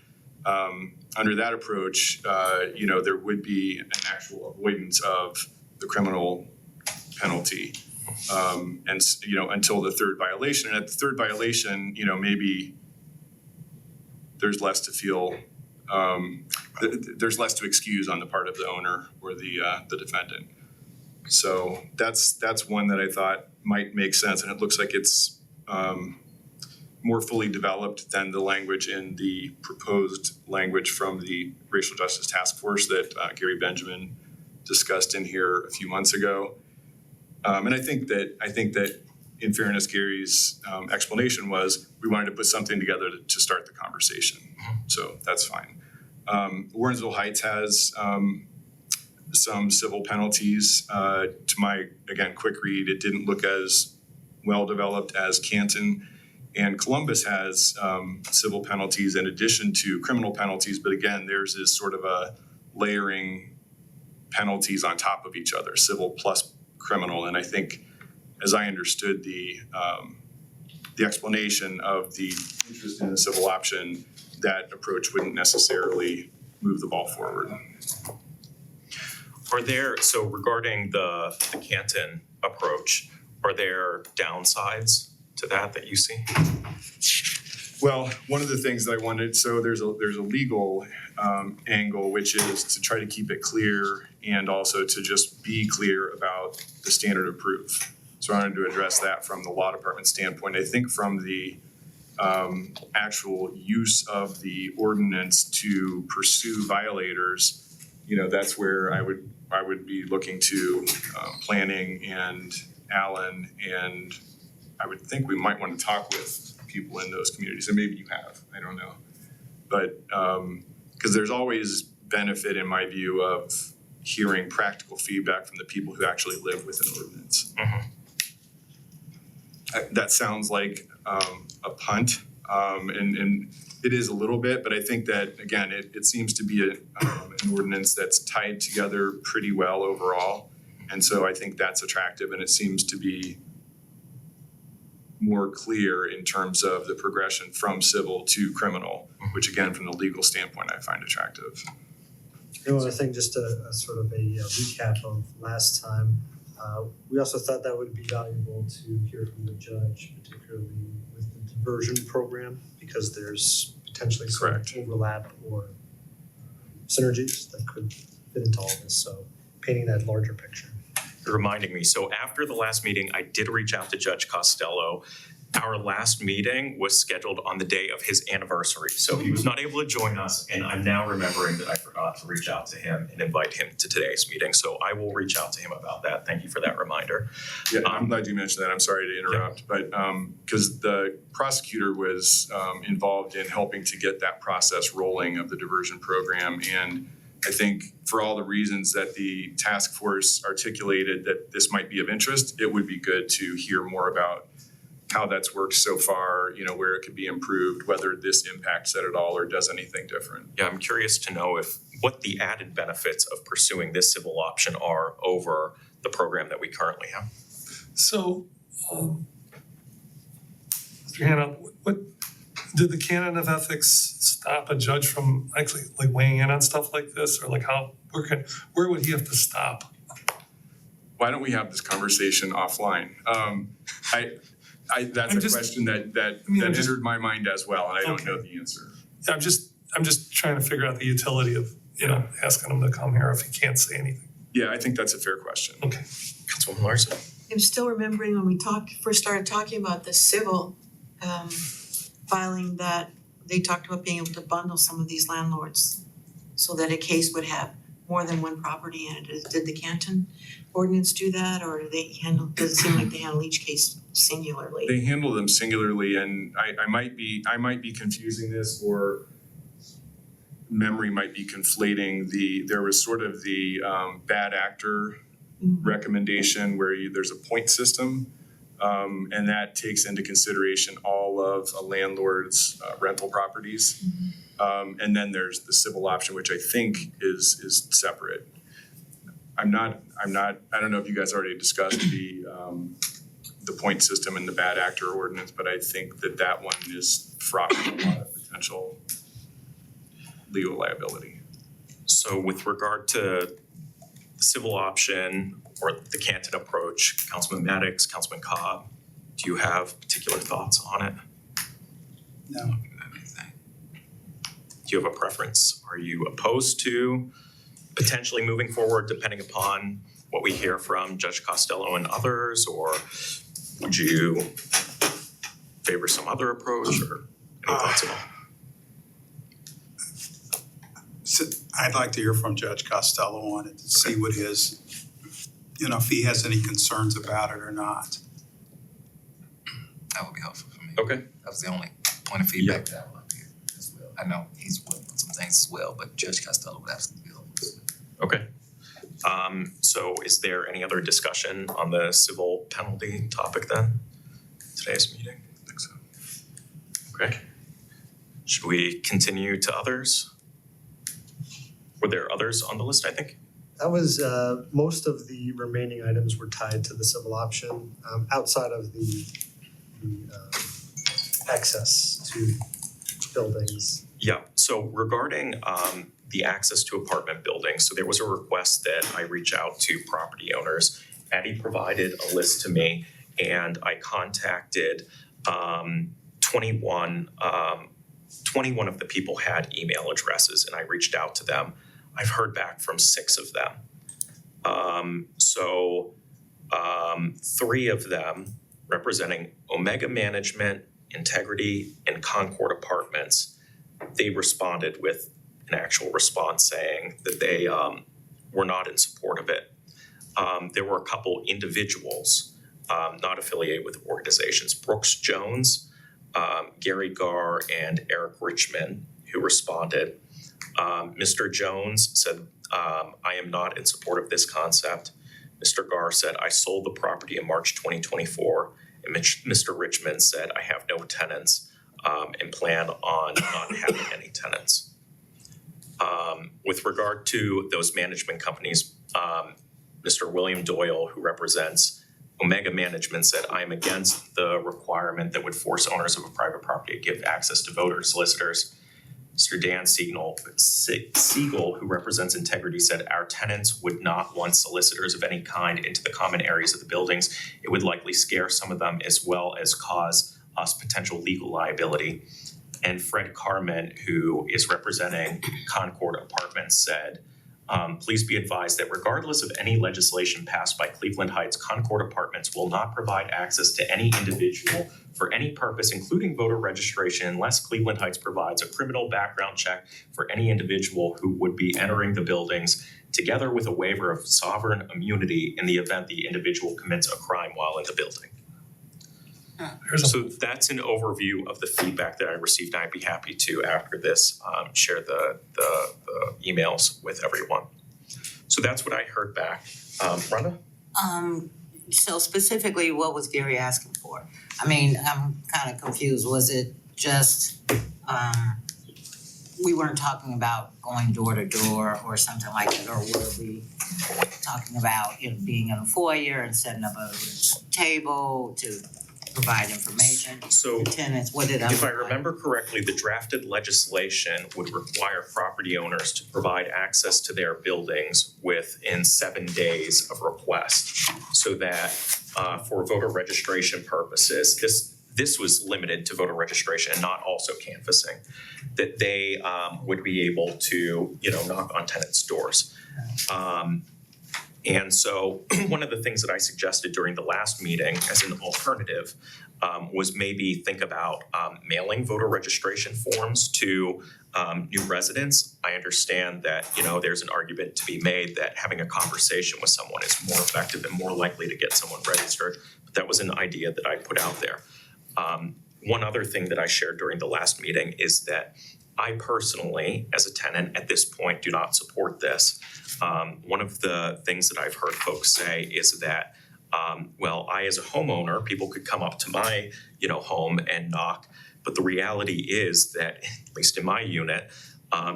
under that approach, there would be an actual avoidance of the criminal penalty, until the third violation. And at the third violation, maybe there's less to feel, there's less to excuse on the part of the owner or the defendant. So that's one that I thought might make sense, and it looks like it's more fully developed than the language in the proposed language from the Racial Justice Task Force that Gary Benjamin discussed in here a few months ago. And I think that in fairness, Gary's explanation was we wanted to put something together to start the conversation. So that's fine. Warrensville Heights has some civil penalties. To my, again, quick read, it didn't look as well developed as Canton. And Columbus has civil penalties in addition to criminal penalties. But again, theirs is sort of a layering penalties on top of each other, civil plus criminal. And I think, as I understood the explanation of the interest in the civil option, that approach wouldn't necessarily move the ball forward. So regarding the Canton approach, are there downsides to that you see? Well, one of the things that I wanted, so there's a legal angle, which is to try to keep it clear and also to just be clear about the standard of proof. So I wanted to address that from the law department standpoint. I think from the actual use of the ordinance to pursue violators, that's where I would be looking to planning and Alan, and I would think we might want to talk with people in those communities, and maybe you have, I don't know. But because there's always benefit in my view of hearing practical feedback from the people who actually live with an ordinance. Mm-hmm. That sounds like a punt, and it is a little bit, but I think that, again, it seems to be an ordinance that's tied together pretty well overall. And so I think that's attractive, and it seems to be more clear in terms of the progression from civil to criminal, which again, from the legal standpoint, I find attractive. And one thing, just a sort of a recap of last time, we also thought that would be valuable to hear from the judge, particularly with the diversion program, because there's potentially some Correct. overlap or synergies that could fit into all this. So painting that larger picture. Reminding me, so after the last meeting, I did reach out to Judge Costello. our last meeting was scheduled on the day of his anniversary, so he was not able to join us, and I'm now remembering that I forgot to reach out to him and invite him to today's meeting, so I will reach out to him about that. Thank you for that reminder. Yeah, I'm glad you mentioned that. I'm sorry to interrupt, but because the prosecutor was involved in helping to get that process rolling of the diversion program, and I think for all the reasons that the task force articulated that this might be of interest, it would be good to hear more about how that's worked so far, you know, where it could be improved, whether this impacts it at all or does anything different. Yeah, I'm curious to know what the added benefits of pursuing this civil option are over the program that we currently have. So, Mr. Hanna, what, did the canon of ethics stop a judge from actually like weighing in on stuff like this? Or like where would he have to stop? Why don't we have this conversation offline? That's I'm a just- question that I'm just- entered my mind as well, and I don't Okay. know the answer. I'm just trying to figure out the utility of, asking him to come here if he can't say anything. Yeah, I think that's a fair question. Okay. Councilwoman Larson? I'm still remembering when we first started talking about the civil filing, that they talked about being able to bundle some of these landlords so that a case would have more than one property in it. Did the Canton ordinance do that, or does it seem like they handle each case singularly? They handle them singularly, and I might be confusing this, or memory might be conflating there was sort of the bad actor recommendation where there's a point system, and that takes into consideration all of a landlord's rental properties. And then there's the civil option, which I think is separate. I don't know if you guys already discussed the point system and the bad actor ordinance, but I think that one is fraught with a lot of potential legal liability. So with regard to the civil option or the Canton approach, Councilman Maddox, Councilman Cobb, do you have particular thoughts on it? No. Do you have a preference? Are you opposed to potentially moving forward depending upon what we hear from Judge Costello and others, or would you favor some other approach, or any thoughts at all? So I'd like to hear from Judge Costello on it to see what his, if he has any concerns about it or not. That would be helpful for me. Okay. That was the only point of feedback that I want to hear as well. I know he's working on some things as well, but Judge Costello would absolutely be helpful. Okay. So is there any other discussion on the civil penalty topic then? Today's meeting? I think so. Okay. Should we continue to others? Were there others on the list, I think? That was, most of the remaining items were tied to the civil option, outside of the access to buildings. Yeah, so regarding the access to apartment buildings, so there was a request that I reach out to property owners. Addie provided a list to me, and I contacted 21 of the people had email addresses, and I reached out to them. I've heard back from 6 of them. 3 of them, representing Omega Management, Integrity, and Concord Apartments, they responded with an actual response saying that they were not in support of it. There were a couple individuals not affiliated with organizations, Brooks Jones, Gary Garr, and Eric Richmond, who responded. Mr. Jones said, I am not in support of this concept. Mr. Garr said, I sold the property in March 2024. And Mr. Richmond said, I have no tenants and plan on not having any tenants. With regard to those management companies, Mr. William Doyle, who represents Omega Management, said, I am against the requirement that would force owners of a private property to give access to voters, solicitors. Mr. Dan Siegel, who represents Integrity, said our tenants would not want solicitors of any kind into the common areas of the buildings. It would likely scare some of them as well as cause us potential legal liability. And Fred Carmen, who is representing Concord Apartments, said Please be advised that regardless of any legislation passed by Cleveland Heights, Concord Apartments will not provide access to any individual for any purpose, including voter registration, unless Cleveland Heights provides a criminal background check for any individual who would be entering the buildings, together with a waiver of sovereign immunity in the event the individual commits a crime while in the building. So that's an overview of the feedback that I received. I'd be happy to, after this, share the emails with everyone. So that's what I heard back. Rhonda? So specifically, what was Gary asking for? I mean, I'm kind of confused. Was it just, we weren't talking about going door to door or something like that, or were we talking about, you know, being in a foyer and setting up a table to provide information So to tenants? What did I? if I remember correctly, the drafted legislation would require property owners to provide access to their buildings within 7 days of request. So that for voter registration purposes, this was limited to voter registration and not also canvassing, that they would be able to, you know, knock on tenants' doors. And so one of the things that I suggested during the last meeting as an alternative was maybe think about mailing voter registration forms to new residents. I understand that, you know, there's an argument to be made that having a conversation with someone is more effective and more likely to get someone registered. But that was an idea that I put out there. One other thing that I shared during the last meeting is that I personally, as a tenant at this point, do not support this. One of the things that I've heard folks say is that, well, I as a homeowner, people could come up to my, you know, home and knock. But the reality is that, at least in my unit,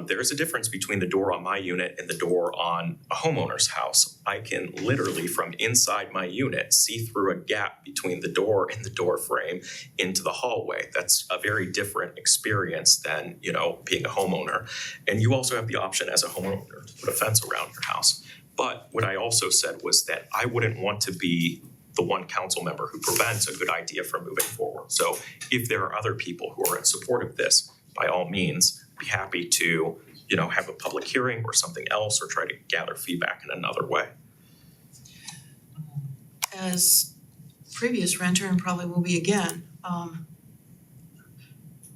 there's a difference between the door on my unit and the door on a homeowner's house. I can literally, from inside my unit, see through a gap between the door and the door frame into the hallway. That's a very different experience than, you know, being a homeowner. And you also have the option as a homeowner to put a fence around your house. But what I also said was that I wouldn't want to be the one council member who prevents a good idea from moving forward. So if there are other people who are in support of this, by all means, be happy to, you know, have a public hearing or something else, or try to gather feedback in another way. As previous renter and probably will be again,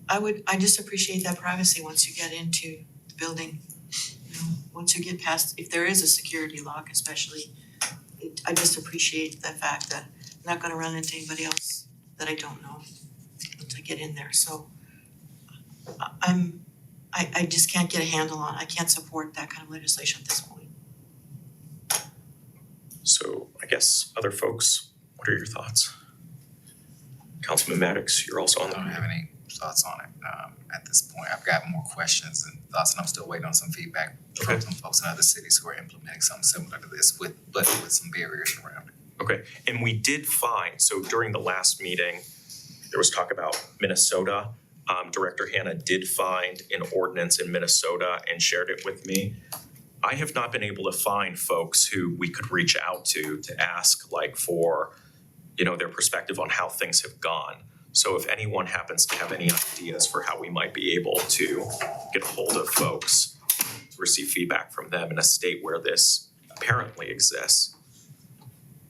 I just appreciate that privacy once you get into the building. You know, once you get past, if there is a security lock especially, I just appreciate the fact that I'm not gonna run into anybody else that I don't know once I get in there. So I just can't get a handle on, I can't support that kind of legislation at this point. So I guess other folks, what are your thoughts? Councilman Maddox, you're also on I the don't have any thoughts on it at this point. I've got more questions and thoughts, and I'm still waiting on some feedback Okay. from some folks in other cities who are implementing something similar to this with some barriers around it. Okay, and we did find, so during the last meeting, there was talk about Minnesota. Director Hanna did find an ordinance in Minnesota and shared it with me. I have not been able to find folks who we could reach out to ask, like, for, you know, their perspective on how things have gone. So if anyone happens to have any ideas for how we might be able to get a hold of folks, to receive feedback from them in a state where this apparently exists.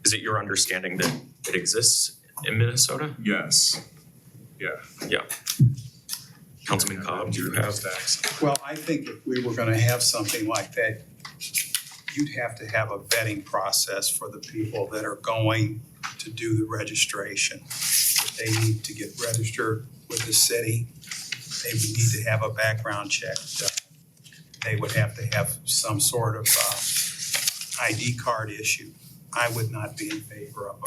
Is it your understanding that it exists in Minnesota? Yes. Yeah. Yeah. Councilman Cobb, do you have that? Well, I think if we were gonna have something like that, you'd have to have a vetting process for the people that are going to do the registration. They need to get registered with the city. They would need to have a background check done. They would have to have some sort of ID card issued. I would not be in favor of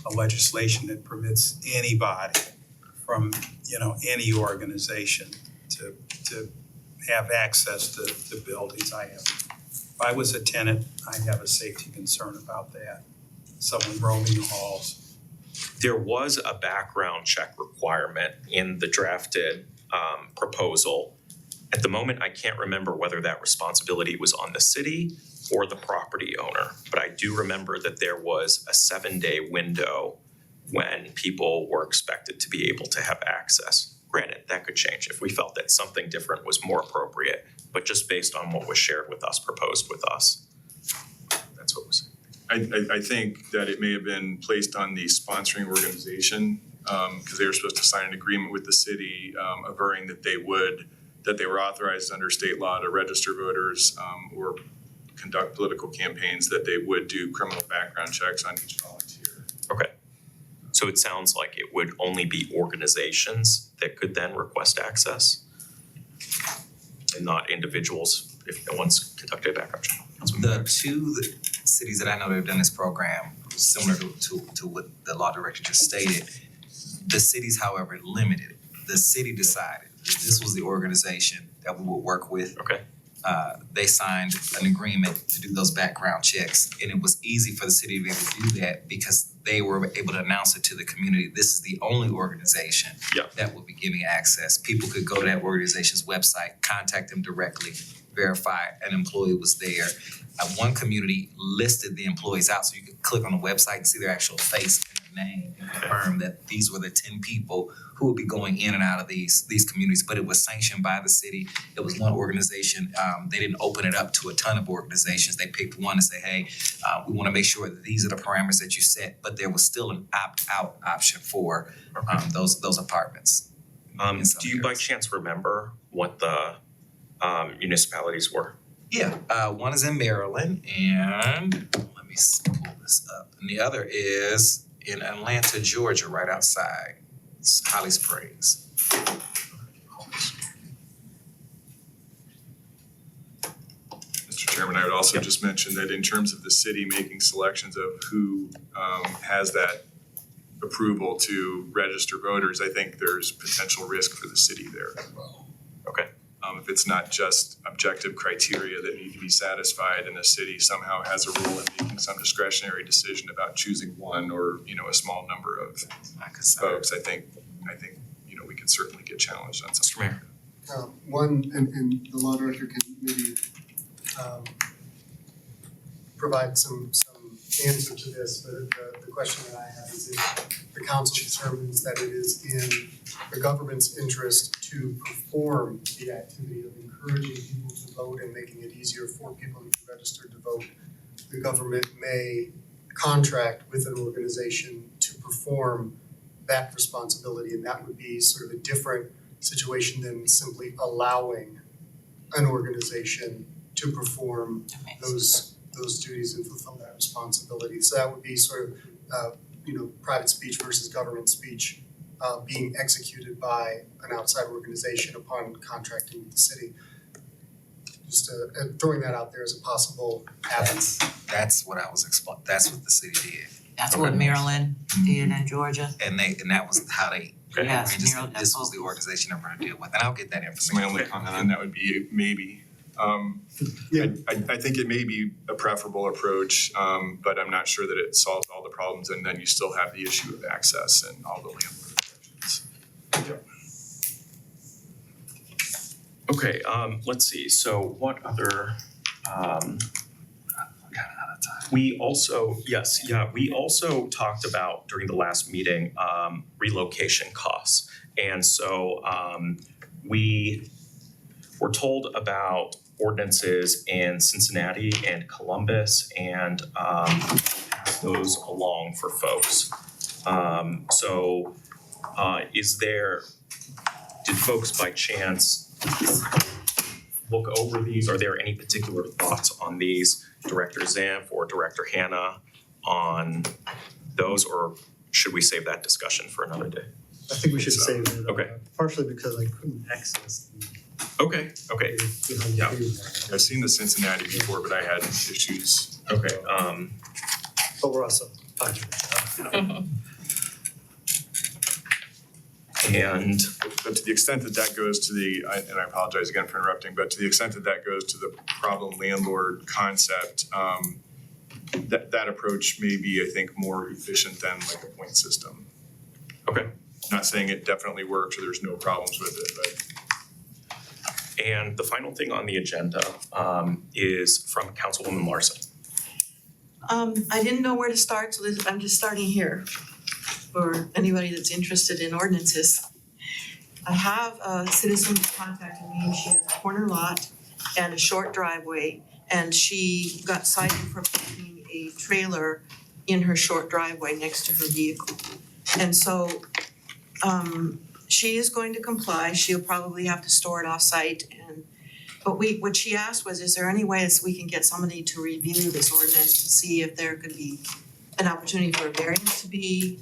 a legislation that permits anybody from, you know, any organization to have access to the buildings. If I was a tenant, I'd have a safety concern about that. Someone roaming the halls. There was a background check requirement in the drafted proposal. At the moment, I can't remember whether that responsibility was on the city or the property owner, but I do remember that there was a 7-day window when people were expected to be able to have access. Granted, that could change if we felt that something different was more appropriate. but just based on what was shared with us, proposed with us. That's what was. I think that it may have been placed on the sponsoring organization, because they were supposed to sign an agreement with the city, averring that they were authorized under state law to register voters, or conduct political campaigns, that they would do criminal background checks on each volunteer. Okay. So it sounds like it would only be organizations that could then request access and not individuals if no one's conducted a background check. The two cities that I know that have done this program, similar to what the law director just stated, the cities, however, limited it. The city decided that this was the organization that we would work with. Okay. They signed an agreement to do those background checks, and it was easy for the city to be able to do that because they were able to announce it to the community. This is the only organization that will be giving access. People could go to that organization's website, contact them directly, verify an employee was there. One community listed the employees out so you could click on the website and see their actual face and their name and confirm that these were the 10 people who would be going in and out of these communities. But it was sanctioned by the city. It was one organization. They didn't open it up to a ton of organizations. They picked one and say, hey, we want to make sure that these are the parameters that you set. But there was still an opt-out option for those apartments. Do you by chance remember what the municipalities were? Yeah, one is in Maryland, and let me pull this up. And the other is in Atlanta, Georgia, right outside. It's Holly Springs. Mr. Chairman, I would also just mention that in terms of the city making selections of who has that approval to register voters, I think there's potential risk for the city there as well. Okay. If it's not just objective criteria that need to be satisfied and the city somehow has a role in making some discretionary decision about choosing one or, a small number of folks, I think, we can certainly get challenged on something. Mr. Mayor. One, and the law director can maybe provide some answer to this, but the question that I have is if the council determines that it is in the government's interest to perform the activity of encouraging people to vote and making it easier for people to be registered to vote, the government may contract with an organization to perform that responsibility, and that would be sort of a different situation than simply allowing an organization to perform those duties and fulfill that responsibility. So that would be sort of private speech versus government speech being executed by an outside organization upon contracting with the city. Just throwing that out there as a possible avenue. That's what I was explaining. That's what the city did. That's what Maryland did in Georgia. And that was how they Yes, arranged Maryland, this was the organization I'm going to deal with. And I'll get that So my information. only comment on that would be maybe. I think it may be a preferable approach, but I'm not sure that it solves all the problems, and then you still have the issue of access and all the landlord protections. Okay, let's see, so what other, we also talked about during the last meeting, relocation costs. And so, we were told about ordinances in Cincinnati and Columbus and, pass those along for folks. Did folks by chance look over these? Are there any particular thoughts on these, Director Zanf or Director Hanna, on those, or should we save that discussion for another day? I think we should save it. Okay. Partially because I couldn't access the. Okay. Yeah. I've seen the Cincinnati before, but I had issues. Okay, But we're also fine. and But to the extent that goes to and I apologize again for interrupting, but to the extent that goes to the problem landlord concept, that approach may be, I think, more efficient than like a point system. okay. Not saying it definitely works or there's no problems with it, but. And the final thing on the agenda is from Councilwoman Larson. I didn't know where to start, so I'm just starting here for anybody that's interested in ordinances. I have a citizen who contacted me, she has a corner lot and a short driveway, and she got cited for putting a trailer in her short driveway next to her vehicle. And so she is going to comply, she'll probably have to store it off-site but what she asked was, is there any way that we can get somebody to review this ordinance to see if there could be an opportunity for a variance to be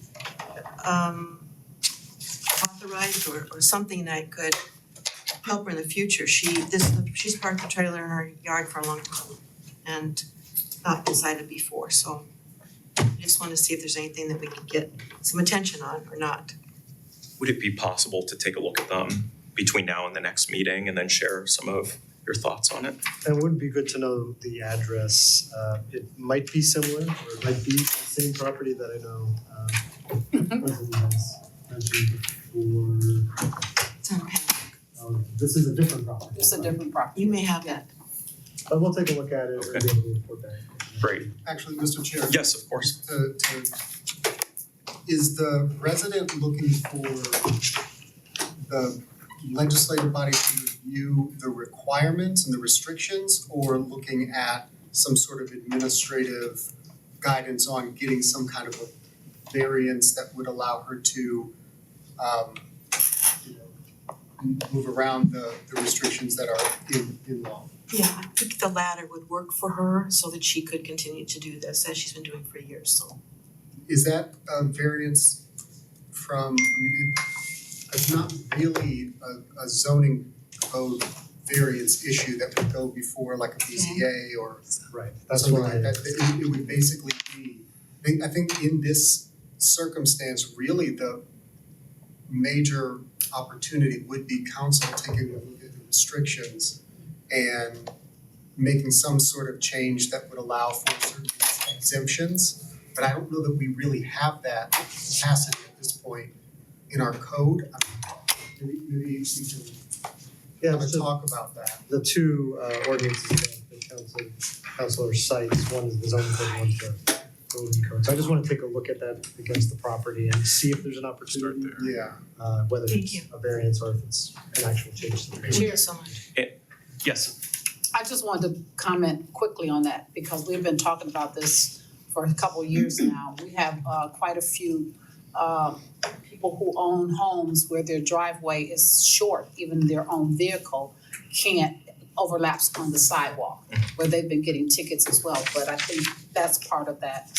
authorized or something that could help her in the future. She's parked the trailer in her yard for a long time and not been cited before, so I just wanna see if there's anything that we can get some attention on or not. Would it be possible to take a look at them between now and the next meeting and then share some of your thoughts on it? And it would be good to know the address. It might be similar, or it might be the same property that I know President has mentioned before. It's on Penn. This is a different property. It's a different property. You may have that. But we'll take a look at it and be able to report back. Great. Actually, Mr. Chair, Yes, of course. is the resident looking for the legislative body to review the requirements and the restrictions, or looking at some sort of administrative guidance on getting some kind of a variance that would allow her to move around the restrictions that are in law? Yeah, I think the latter would work for her so that she could continue to do this as she's been doing for years, so. Is that a variance from, it's not really a zoning code variance issue that would go before like a BZA or Right, that's something why. like that. It would basically be, I think in this circumstance, really the major opportunity would be council taking a look at the restrictions and making some sort of change that would allow for certain exemptions. But I don't know that we really have that capacity at this point in our code. Maybe we can Yeah, have a so talk about that. the two ordinances that the councilor cites, one is the zoning code, one's the building code. So I just wanna take a look at that against the property and see if there's an opportunity, Yeah. whether Thank it's a variance or if it's an actual change to the code. Thank you so much. Yes. I just wanted to comment quickly on that because we've been talking about this for a couple of years now. We have quite a few people who own homes where their driveway is short, even their own vehicle can't overlaps on the sidewalk, where they've been getting tickets as well. But I think that's part of that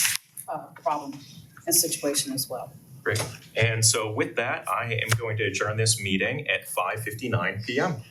problem and situation as well. Great. And so with that, I am going to adjourn this meeting at 5:59 PM.